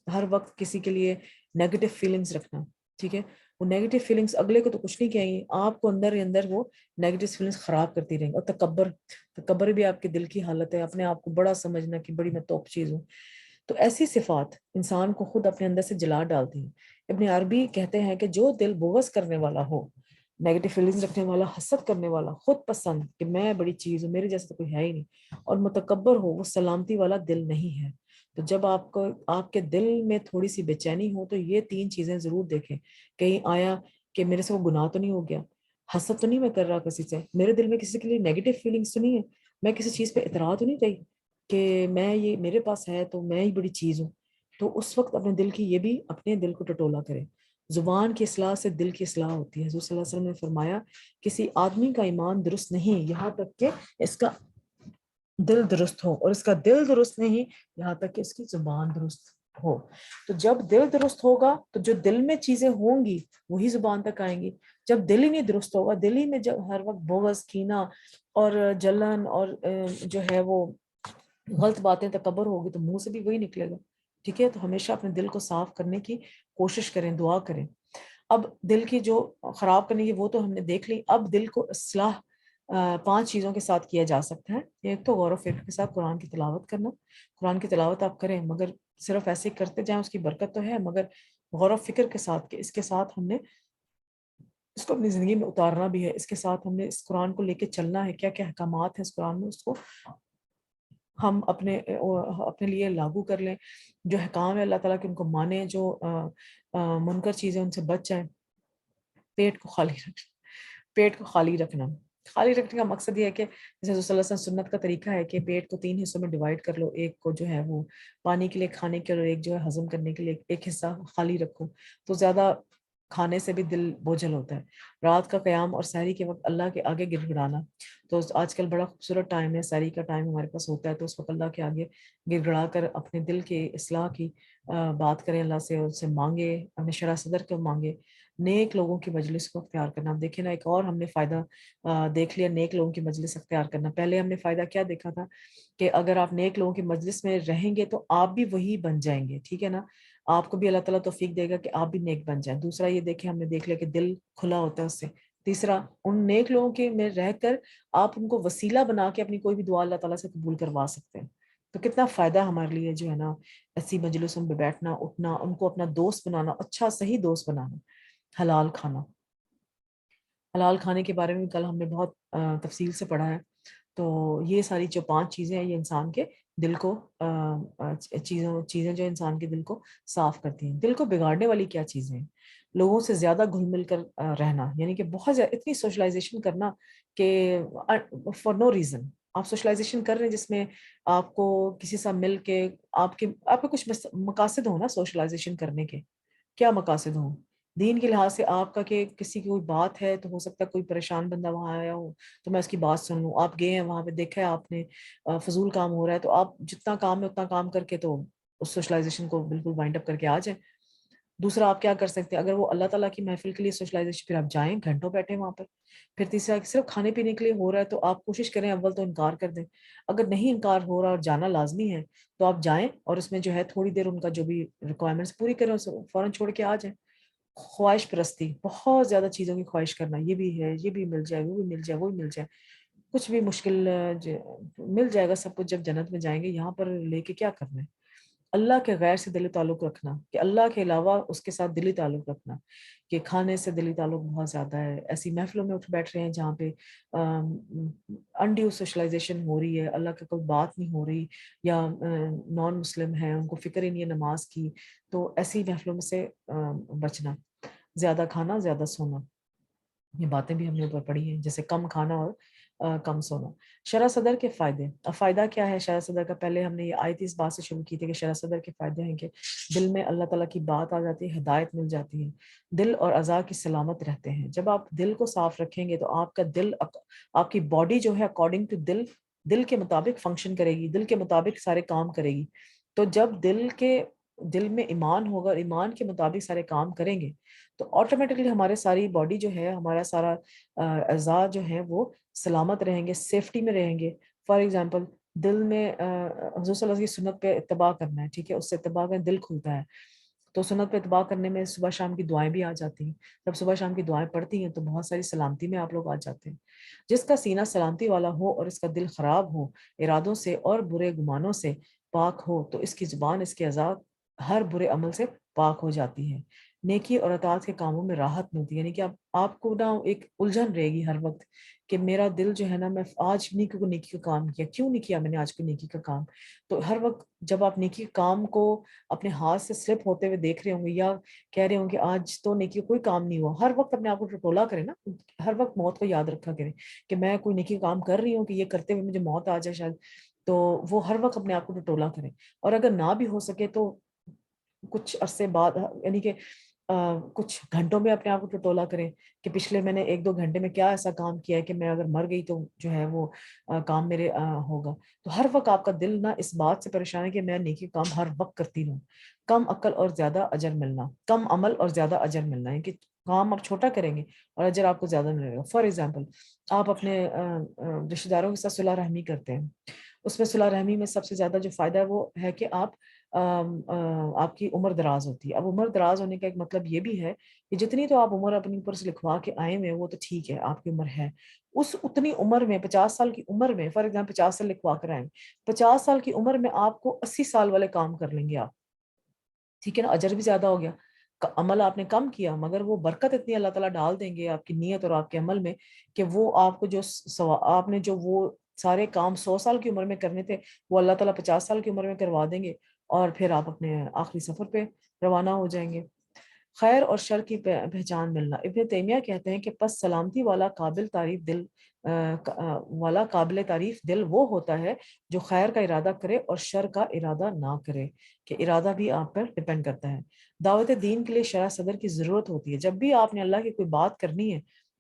ہر وقت کسی کے لیے نیگیٹو فیلنگز رکھنا. ٹھیک ہے، وہ نیگیٹو فیلنگز اگلے کو تو کچھ نہیں کہیں گی، آپ کو اندر ہی اندر وہ نیگیٹو فیلنگز خراب کرتی رہیں گی. اور تکبر بھی آپ کے دل کی حالت ہے، اپنے آپ کو بڑا سمجھنا کہ بڑی میں توپ چیز ہوں. تو ایسی صفات انسان کو خود اپنے اندر سے جلا ڈالتی ہیں. ابن عربی کہتے ہیں کہ جو دل بغض کرنے والا ہو، نیگیٹو فیلنگز رکھنے والا، حسد کرنے والا، خود پسند کہ میں بڑی چیز ہوں، میرے جیسا تو کوئی ہے ہی نہیں، اور متکبر ہو، وہ سلامتی والا دل نہیں ہے. تو جب آپ کے دل میں تھوڑی سی بے چینی ہو تو یہ 3 چیزیں ضرور دیکھیں. کہیں آیا کہ میرے سے وہ گناہ تو نہیں ہو گیا، حسد تو نہیں میں کر رہا کسی سے، میرے دل میں کسی کے لیے نیگیٹو فیلنگز تو نہیں ہے، میں کسی چیز پہ اعتراض تو نہیں رہی کہ یہ میرے پاس ہے تو میں ہی بڑی چیز ہوں. تو اس وقت اپنے دل کی، یہ بھی اپنے دل کو ٹٹولا کرے. زبان کی اصلاح سے دل کی اصلاح ہوتی ہے. حضور صلی اللہ علیہ وسلم نے فرمایا کسی آدمی کا ایمان درست نہیں یہاں تک کہ اس کا دل درست ہو، اور اس کا دل درست نہیں یہاں تک کہ اس کی زبان درست ہو. تو جب دل درست ہوگا تو جو دل میں چیزیں ہوں گی وہی زبان تک آئیں گی. جب دل ہی نہیں درست ہوگا، دل ہی میں جب ہر وقت بغض، کینہ اور جلن اور جو ہے وہ غلط باتیں، تکبر ہوگی تو منہ سے بھی وہی نکلے گا. ٹھیک ہے، تو ہمیشہ اپنے دل کو صاف کرنے کی کوشش کریں، دعا کریں. اب دل کی جو خراب کرنے کی وہ تو ہم نے دیکھ لی. اب دل کو اصلاح 5 چیزوں کے ساتھ کیا جا سکتا ہے. ایک تو غور و فکر کے ساتھ قرآن کی تلاوت کرنا. قرآن کی تلاوت آپ کریں، مگر صرف ایسے کرتے جائیں، اس کی برکت تو ہے، مگر غور و فکر کے ساتھ کہ اس کے ساتھ ہم نے اس کو اپنی زندگی میں اتارنا بھی ہے، اس کے ساتھ ہم نے اس قرآن کو لے کے چلنا ہے، کیا کیا احکامات ہیں اس قرآن میں، اس کو ہم اپنے لیے لاگو کر لیں. جو حکام ہے اللہ تعالیٰ کے ان کو مانیں، جو منکر چیزیں ان سے بچ جائیں. پیٹ کو خالی رکھنا. پیٹ کو خالی رکھنا، خالی رکھنے کا مقصد یہ ہے کہ جیسے رسول اللہ صلی اللہ علیہ وسلم سنت کا طریقہ ہے کہ پیٹ کو 3 حصوں میں ڈیوائڈ کر لو. ایک کو جو ہے وہ پانی کے لیے، کھانے کے لیے، اور ایک جو ہے ہضم کرنے کے لیے ایک حصہ خالی رکھو. تو زیادہ کھانے سے بھی دل بوجھل ہوتا ہے. رات کا قیام اور سحری کے وقت اللہ کے آگے گڑ گڑانا. تو آج کل بڑا خوبصورت ٹائم ہے، سحری کا ٹائم ہمارے پاس ہوتا ہے، تو اس وقت اللہ کے آگے گڑ گڑا کر اپنے دل کے اصلاح کی بات کریں، اللہ سے، ان سے مانگے، اپنے شرح صدر کو مانگے. نیک لوگوں کی مجلس کو اختیار کرنا. دیکھیں نا، ایک اور ہم نے فائدہ دیکھ لیا نیک لوگوں کی مجلس اختیار کرنا. پہلے ہم نے فائدہ کیا دیکھا تھا کہ اگر آپ نیک لوگوں کی مجلس میں رہیں گے تو آپ بھی وہی بن جائیں گے. ٹھیک ہے نا، آپ کو بھی اللہ تعالیٰ توفیق دے گا کہ آپ بھی نیک بن جائیں. دوسرا یہ دیکھیں، ہم نے دیکھ لیا کہ دل کھلا ہوتا ہے اس سے. تیسرا، ان نیک لوگوں کے میں رہ کر آپ ان کو وسیلہ بنا کے اپنی کوئی بھی دعا اللہ تعالیٰ سے قبول کروا سکتے ہیں. تو کتنا فائدہ ہمارے لیے جو ہے نا ایسی مجلسوں میں بیٹھنا اٹھنا، ان کو اپنا دوست بنانا، اچھا صحیح دوست بنانا. حلال کھانا، حلال کھانے کے بارے میں کل ہم نے بہت تفصیل سے پڑھا ہے. تو یہ ساری جو 5 چیزیں ہیں یہ انسان کے دل کو چیزیں جو انسان کے دل کو صاف کرتی ہیں. دل کو بگاڑنے والی کیا چیزیں ہیں؟ لوگوں سے زیادہ گھل مل کر رہنا، یعنی کہ بہت زیادہ اتنی سوشلائزیشن کرنا کہ فار نو ریزن آپ سوشلائزیشن کر رہے ہیں جس میں آپ کو کسی سے مل کے آپ کے کچھ مقاصد ہو نا سوشلائزیشن کرنے کے. کیا مقاصد ہوں؟ دین کے لحاظ سے آپ کا کہ کسی کی کوئی بات ہے تو ہو سکتا ہے کوئی پریشان بندہ وہاں آیا ہو تو میں اس کی بات سن لوں. آپ گئے ہیں وہاں پہ، دیکھا ہے آپ نے فضول کام ہو رہا ہے، تو آپ جتنا کام ہے اتنا کام کر کے تو اس سوشلائزیشن کو بالکل وائنڈ اپ کر کے آ جائیں. دوسرا آپ کیا کر سکتے ہیں، اگر وہ اللہ تعالیٰ کی محفل کے لیے سوشلائزیشن، پھر آپ جائیں گھنٹوں بیٹھیں وہاں پر. پھر تیسرا صرف کھانے پینے کے لیے ہو رہا ہے تو آپ کوشش کریں اول تو انکار کر دیں. اگر نہیں انکار ہو رہا اور جانا لازمی ہے تو آپ جائیں اور اس میں جو ہے تھوڑی دیر ان کا جو بھی ریکوائرمنٹس پوری کریں، اسے فوراً چھوڑ کے آ جائیں. خواہش پرستی، بہت زیادہ چیزوں کی خواہش کرنا، یہ بھی ہے، یہ بھی مل جائے، وہ بھی مل جائے، وہ بھی مل جائے. کچھ بھی مشکل مل جائے گا سب کچھ جب جنت میں جائیں گے. یہاں پر لے کے کیا کرنا ہے؟ اللہ کے غیر سے دلی تعلق رکھنا، کہ اللہ کے علاوہ اس کے ساتھ دلی تعلق رکھنا. کہ کھانے سے دلی تعلق بہت زیادہ ہے. ایسی محفلوں میں اٹھ بیٹھ رہے ہیں جہاں پہ انڈیو سوشلائزیشن ہو رہی ہے، اللہ کا کوئی بات نہیں ہو رہی، یا نان مسلم ہیں ان کو فکر ہی نہیں ہے نماز کی. تو ایسی محفلوں میں سے بچنا. زیادہ کھانا زیادہ سونا، یہ باتیں بھی ہم نے اوپر پڑھی ہیں، جیسے کم کھانا اور کم سونا. شرح صدر کے فائدے. اب فائدہ کیا ہے شرح صدر کا؟ پہلے ہم نے یہ آیت اس بات سے شروع کی تھی کہ شرح صدر کے فائدے ہیں کہ دل میں اللہ تعالیٰ کی بات آ جاتی ہے، ہدایت مل جاتی ہے، دل اور اعضاء کی سلامت رہتے ہیں. جب آپ دل کو صاف رکھیں گے تو آپ کا دل، آپ کی باڈی جو ہے اکارڈنگ ٹو دل کے مطابق فنکشن کرے گی، دل کے مطابق سارے کام کرے گی. تو جب دل میں ایمان ہوگا اور ایمان کے مطابق سارے کام کریں گے تو آٹومیٹکلی ہمارے ساری باڈی جو ہے، ہمارا سارا اعضاء جو ہیں وہ سلامت رہیں گے، سیفٹی میں رہیں گے. فار ایگزامپل دل میں حضور صلی اللہ علیہ وسلم کی سنت پہ اتباع کرنا ہے، ٹھیک ہے، اس سے اتباع کا دل کھلتا ہے. تو سنت پہ اتباع کرنے میں صبح شام کی دعائیں بھی آ جاتی ہیں. جب صبح شام کی دعائیں پڑھتی ہیں تو بہت ساری سلامتی میں آپ لوگ آ جاتے ہیں. جس کا سینہ سلامتی والا ہو اور اس کا دل خراب ہو، ارادوں سے اور برے گمانوں سے پاک ہو، تو اس کی زبان، اس کے اعضاء ہر برے عمل سے پاک ہو جاتی ہے. نیکی اور اطاعت کے کاموں میں راحت ملتی ہے. یعنی کہ آپ کو نا ایک الجھن رہے گی ہر وقت کہ میرا دل جو ہے نا، میں آج نیکی کا کام کیا، کیوں نہیں کیا میں نے آج کو نیکی کا کام. تو ہر وقت جب آپ نیکی کے کام کو اپنے ہاتھ سے سلپ ہوتے ہوئے دیکھ رہے ہوں گے یا کہہ رہے ہوں گے آج تو نیکی کا کوئی کام نہیں ہوا، ہر وقت اپنے آپ کو ٹٹولا کریں نا. ہر وقت موت کو یاد رکھا کریں کہ میں کوئی نیکی کا کام کر رہی ہوں کہ یہ کرتے ہوئے مجھے موت آ جائے شاید. تو وہ ہر وقت اپنے آپ کو ٹٹولا کریں. اور اگر نہ بھی ہو سکے تو کچھ عرصے بعد، یعنی کہ کچھ گھنٹوں میں اپنے آپ کو ٹٹولا کریں کہ پچھلے میں نے 1-2 گھنٹے میں کیا ایسا کام کیا ہے کہ میں اگر مر گئی تو جو ہے وہ کام میرے ہوگا. تو ہر وقت آپ کا دل نا اس بات سے پریشان ہے کہ میں نیکی کام ہر وقت کرتی ہوں. کم عقل اور زیادہ اجر ملنا، کم عمل اور زیادہ اجر ملنا ہے کہ کام آپ چھوٹا کریں گے اور اجر آپ کو زیادہ ملے گا. فار ایگزامپل آپ اپنے رشتہ داروں کے ساتھ صلح رحمی کرتے ہیں، اس میں صلح رحمی میں سب سے زیادہ جو فائدہ ہے وہ ہے کہ آپ کی عمر دراز ہوتی ہے. اب عمر دراز ہونے کا ایک مطلب یہ بھی ہے کہ جتنی تو آپ عمر اپنی اوپر سے لکھوا کے آئے ہوئے وہ تو ٹھیک ہے، آپ کی عمر ہے، اس اتنی عمر میں 50 سال کی عمر میں، فار ایگزامپل 50 سال لکھوا کر آئے، 50 سال کی عمر میں آپ کو 80 سال والے کام کر لیں گے آپ. ٹھیک ہے نا، اجر بھی زیادہ ہو گیا. عمل آپ نے کم کیا مگر وہ برکت اتنی اللہ تعالیٰ ڈال دیں گے آپ کی نیت اور آپ کے عمل میں کہ وہ آپ کو جو آپ نے جو وہ سارے کام 100 سال کی عمر میں کرنے تھے وہ اللہ تعالیٰ 50 سال کی عمر میں کروا دیں گے اور پھر آپ اپنے آخری سفر پہ روانہ ہو جائیں گے. خیر اور شر کی پہچان ملنا. ابن تیمیہ کہتے ہیں کہ پس سلامتی والا قابل تعریف دل وہ ہوتا ہے جو خیر کا ارادہ کرے اور شر کا ارادہ نہ کرے، کہ ارادہ بھی آپ پر ڈیپینڈ کرتا ہے. دعوت دین کے لیے شرح صدر کی ضرورت ہوتی ہے. جب بھی آپ نے اللہ کی کوئی بات کرنی ہے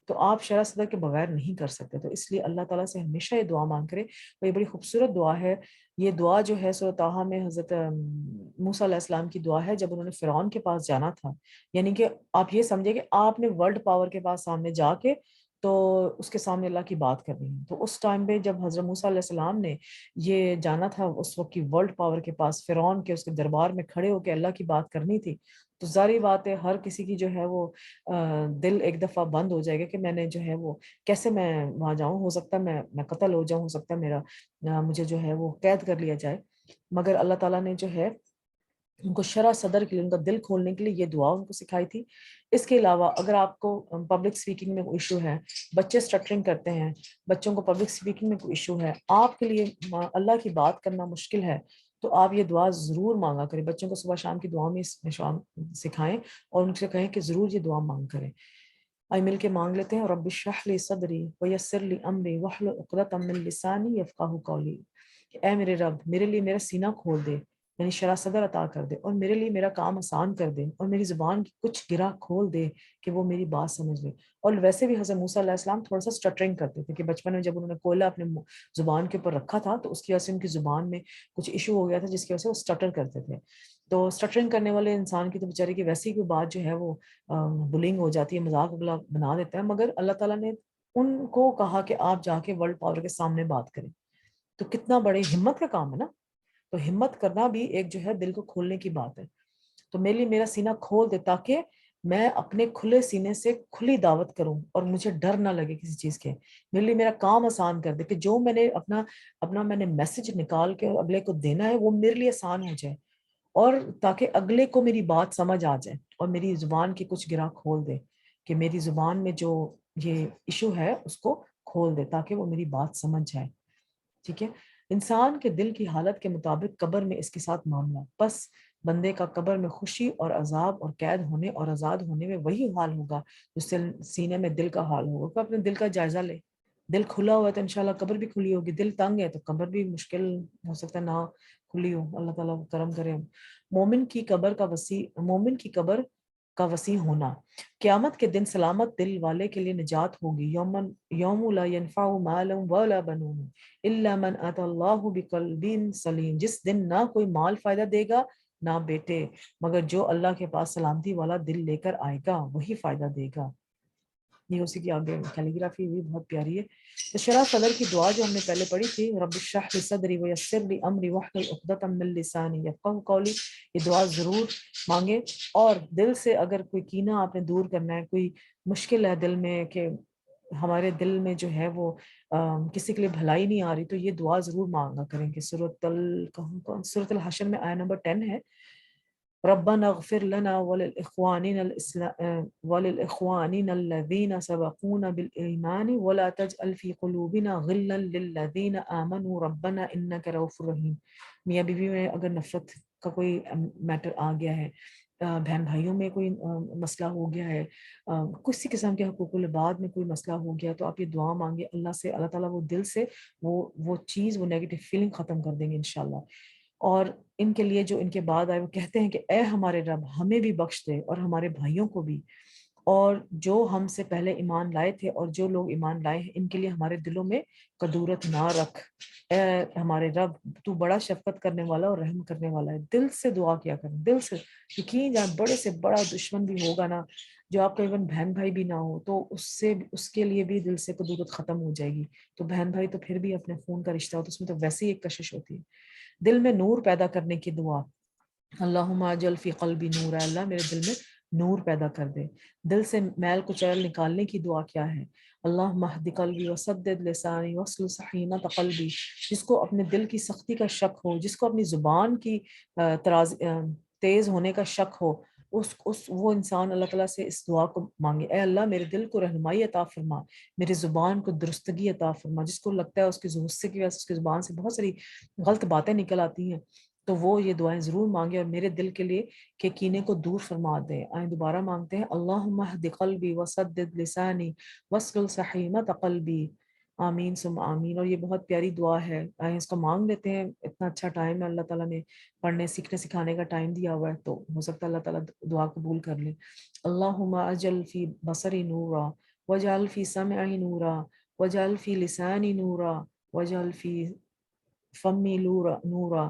تو آپ شرح صدر کے بغیر نہیں کر سکتے. تو اس لیے اللہ تعالیٰ سے ہمیشہ یہ دعا مانگ کرے. اور یہ بڑی خوبصورت دعا ہے. یہ دعا جو ہے سورۃ طٰہٰ میں حضرت موسیٰ علیہ السلام کی دعا ہے جب انہوں نے فرعون کے پاس جانا تھا. یعنی کہ آپ یہ سمجھے کہ آپ نے ورلڈ پاور کے پاس سامنے جا کے تو اس کے سامنے اللہ کی بات کرنی ہے. تو اس ٹائم پہ جب حضرت موسیٰ علیہ السلام نے یہ جانا تھا اس وقت کی ورلڈ پاور کے پاس، فرعون کے اس کے دربار میں کھڑے ہو کے اللہ کی بات کرنی تھی، تو ظاہری بات ہے ہر کسی کی جو ہے وہ دل ایک دفعہ بند ہو جائے گا کہ میں نے جو ہے وہ کیسے میں وہاں جاؤں، ہو سکتا ہے میں قتل ہو جاؤں، ہو سکتا ہے میرا مجھے جو ہے وہ قید کر لیا جائے. مگر اللہ تعالیٰ نے جو ہے ان کو شرح صدر کے لیے، ان کا دل کھولنے کے لیے یہ دعا ان کو سکھائی تھی. اس کے علاوہ اگر آپ کو پبلک سپیکنگ میں کوئی ایشو ہے، بچے اسٹرٹرنگ کرتے ہیں، بچوں کو پبلک سپیکنگ میں کوئی ایشو ہے، آپ کے لیے اللہ کی بات کرنا مشکل ہے، تو آپ یہ دعا ضرور مانگا کریں. بچوں کو صبح شام کی دعا میں سکھائیں اور ان سے کہیں کہ ضرور یہ دعا مانگ کریں. آئی مل کے مانگ لیتے ہیں. رب اشرح لی صدری ویسر لی امری واحلل عقدۃ من لسانی یفقہوا قولی. اے میرے رب، میرے لیے میرا سینہ کھول دے، یعنی شرح صدر عطا کر دے، اور میرے لیے میرا کام آسان کر دے، اور میری زبان کی کچھ گرہ کھول دے کہ وہ میری بات سمجھ لے. اور ویسے بھی حضرت موسیٰ علیہ السلام تھوڑا سا اسٹٹرنگ کرتے تھے کہ بچپن میں جب انہوں نے کوئلہ اپنے زبان کے اوپر رکھا تھا تو اس کی وجہ سے ان کی زبان میں کچھ ایشو ہو گیا تھا جس کی وجہ سے وہ اسٹٹر کرتے تھے. تو اسٹٹرنگ کرنے والے انسان کی تو بیچارے کی ویسی کوئی بات جو ہے وہ بلنگ ہو جاتی ہے، مذاق اگلا بنا دیتا ہے. مگر اللہ تعالیٰ نے ان کو کہا کہ آپ جا کے ورلڈ پاور کے سامنے بات کریں. تو کتنا بڑے ہمت کا کام ہے نا. تو ہمت کرنا بھی ایک جو ہے دل کو کھولنے کی بات ہے. تو میرے لیے میرا سینہ کھول دے تاکہ میں اپنے کھلے سینے سے کھلی دعوت کروں اور مجھے ڈر نہ لگے کسی چیز کے. میرے لیے میرا کام آسان کر دے کہ جو میں نے اپنا میں نے میسج نکال کے اگلے کو دینا ہے وہ میرے لیے آسان ہو جائے، اور تاکہ اگلے کو میری بات سمجھ آ جائے، اور میری زبان کی کچھ گرہ کھول دے کہ میری زبان میں جو یہ ایشو ہے اس کو کھول دے تاکہ وہ میری بات سمجھ جائے. ٹھیک ہے. انسان کے دل کی حالت کے مطابق قبر میں اس کے ساتھ معاملہ. بس بندے کا قبر میں خوشی اور عذاب اور قید ہونے اور آزاد ہونے میں وہی حال ہوگا جو سینے میں دل کا حال ہوگا. تو اپنے دل کا جائزہ لے. دل کھلا ہوا ہے تو انشاءاللہ قبر بھی کھلی ہوگی. دل تنگ ہے تو قبر بھی مشکل ہو سکتا ہے نہ کھلی ہو. اللہ تعالیٰ کرم کرے. مومن کی قبر کا وسیع ہونا. قیامت کے دن سلامت دل والے کے لیے نجات ہوگی. یوم لا ينفع مال ولا بنون الا من اتى الله بقلب سلیم. جس دن نہ کوئی مال فائدہ دے گا نہ بیٹے، مگر جو اللہ کے پاس سلامتی والا دل لے کر آئے گا وہی فائدہ دے گا. یہ اسی کی آگے کیلیگرافی بھی بہت پیاری ہے. تو شرح صدر کی دعا جو ہم نے پہلے پڑھی تھی، رب اشرح لی صدری ویسر لی امری واحلل عقدۃ من لسانی یفقہوا قولی، یہ دعا ضرور مانگے. اور دل سے اگر کوئی کینہ آپ نے دور کرنا ہے، کوئی مشکل ہے دل میں کہ ہمارے دل میں جو ہے وہ کسی کے لیے بھلائی نہیں آ رہی، تو یہ دعا ضرور مانگا کریں کہ سورۃ الحشر میں آیہ نمبر 10 ہے، ربنا اغفر لنا وللإخواننا الذين سبقونا بالإيمان ولا تجعل في قلوبنا غلا للذين آمنوا ربنا إنك رؤوف رحيم. میاں بیوی میں اگر نفرت کا کوئی میٹر آ گیا ہے، بہن بھائیوں میں کوئی مسئلہ ہو گیا ہے، کسی قسم کے حقوق العباد میں کوئی مسئلہ ہو گیا، تو آپ یہ دعا مانگے اللہ سے. اللہ تعالیٰ وہ دل سے وہ چیز، وہ نیگیٹو فیلنگ ختم کر دیں گے انشاءاللہ. اور ان کے لیے جو ان کے بعد آئے وہ کہتے ہیں کہ اے ہمارے رب ہمیں بھی بخش دے اور ہمارے بھائیوں کو بھی، اور جو ہم سے پہلے ایمان لائے تھے اور جو لوگ ایمان لائے ہیں ان کے لیے ہمارے دلوں میں کدورت نہ رکھ. اے ہمارے رب تو بڑا شفقت کرنے والا اور رحم کرنے والا ہے. دل سے دعا کیا کریں، دل سے. یقین جان بڑے سے بڑا دشمن بھی ہوگا نا، جو آپ کا ایون بہن بھائی بھی نہ ہو، تو اس کے لیے بھی دل سے کدورت ختم ہو جائے گی. تو بہن بھائی تو پھر بھی اپنے خون کا رشتہ ہوتا ہے، اس میں تو ویسے ہی ایک کشش ہوتی ہے. دل میں نور پیدا کرنے کی دعا. اللہم اجعل فی قلبی نور، اللہ میرے دل میں نور پیدا کر دے. دل سے میل کچیل نکالنے کی دعا کیا ہے؟ اللہم اہد قلبی وسدد لسانی واسلل سخینۃ قلبی. جس کو اپنے دل کی سختی کا شک ہو، جس کو اپنی زبان کی تیز ہونے کا شک ہو، وہ انسان اللہ تعالیٰ سے اس دعا کو مانگے، اے اللہ میرے دل کو رہنمائی عطا فرما، میری زبان کو درستگی عطا فرما. جس کو لگتا ہے اس کی غصے کی وجہ سے اس کی زبان سے بہت ساری غلط باتیں نکل آتی ہیں، تو وہ یہ دعائیں ضرور مانگے اور میرے دل کے لیے کہ کینے کو دور فرما دے. آئیں دوبارہ مانگتے ہیں، اللہم اہد قلبی وسدد لسانی واسلل سخینۃ قلبی. آمین ثم آمین. اور یہ بہت پیاری دعا ہے، آئیں اس کو مانگ لیتے ہیں. اتنا اچھا ٹائم ہے اللہ تعالیٰ نے پڑھنے سیکھنے سکھانے کا ٹائم دیا ہوا ہے، تو ہو سکتا ہے اللہ تعالیٰ دعا قبول کر لے. اللہم اجل فی بصری نورا وجعل فی سمعی نورا وجعل فی لسانی نورا وجعل فی فمی نورا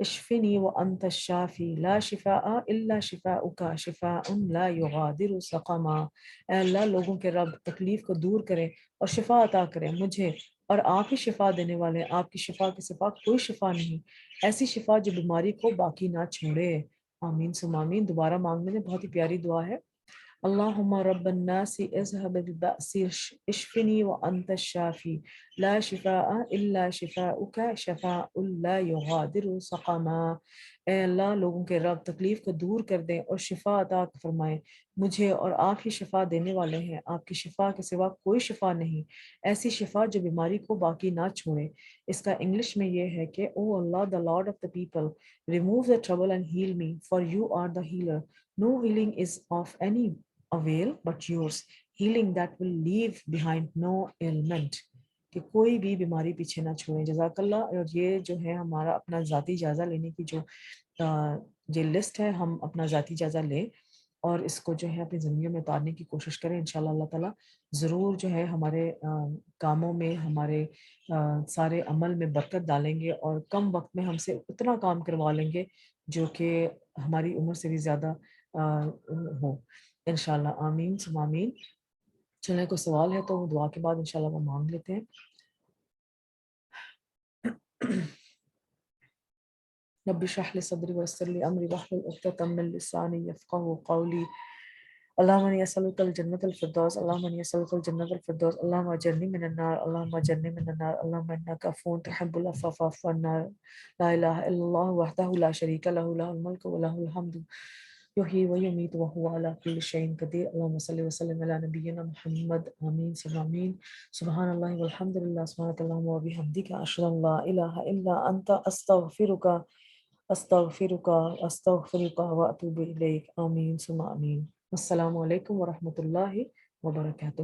اشفنی وانت الشافی لا شفاء الا شفاؤک شفاء لا یغادر سقما۔ اے اللہ لوگوں کے رب تکلیف کو دور کریں اور شفا عطا کریں مجھے، اور آپ ہی شفا دینے والے ہیں، آپ کی شفا کے سوا کوئی شفا نہیں، ایسی شفا جو بیماری کو باقی نہ چھوڑے۔ آمین ثم آمین۔ دوبارہ مانگنے میں بہت ہی پیاری دعا ہے۔ اللهم رب الناس اذهب البأس اشفني وأنت الشافي لا شفاء إلا شفاؤك شفاء لا يغادر سقما۔ اے اللہ لوگوں کے رب تکلیف کو دور کر دیں اور شفا عطا فرمائیں مجھے، اور آپ ہی شفا دینے والے ہیں، آپ کی شفا کے سوا کوئی شفا نہیں، ایسی شفا جو بیماری کو باقی نہ چھوڑے۔ اس کا انگلش میں یہ ہے کہ او اللہ the Lord of the people, remove the trouble and heal me, for you are the healer. No healing is of any avail but yours, healing that will leave behind no ailment۔ کہ کوئی بھی بیماری پیچھے نہ چھوڑیں۔ جزاک اللہ۔ اور یہ جو ہے ہمارا اپنا ذاتی جائزہ لینے کی جو یہ لسٹ ہے، ہم اپنا ذاتی جائزہ لیں اور اس کو جو ہے اپنی زندگیوں میں اتارنے کی کوشش کریں۔ انشاءاللہ اللہ تعالیٰ ضرور جو ہے ہمارے کاموں میں، ہمارے سارے عمل میں برکت ڈالیں گے، اور کم وقت میں ہم سے اتنا کام کروا لیں گے جو کہ ہماری عمر سے بھی زیادہ ہو انشاءاللہ۔ آمین ثم آمین۔ چلیں کوئی سوال ہے تو دعا کے بعد انشاءاللہ وہ مانگ لیتے ہیں۔ رب اشرح لي صدري ويسر لي امري واحلل عقدة من لساني يفقهوا قولي۔ اللهم اني اسالك الجنة الفردوس، اللهم اني اسالك الجنة الفردوس، اللهم اجرني من النار، اللهم اجرني من النار، اللهم انك عفو تحب العفو فاعف عنا۔ لا اله الا الله وحده لا شريك له، له الملك وله الحمد يحيي ويميت وهو على كل شيء قدير۔ اللهم صل وسلم على نبينا محمد۔ آمين ثم آمين۔ سبحان الله والحمد لله، سبحانك اللهم وبحمدك، أشهد أن لا إله إلا أنت، أستغفرك أستغفرك أستغفرك وأتوب إليك۔ آمين ثم آمين۔ السلام علیکم ورحمۃ اللہ وبرکاتہ۔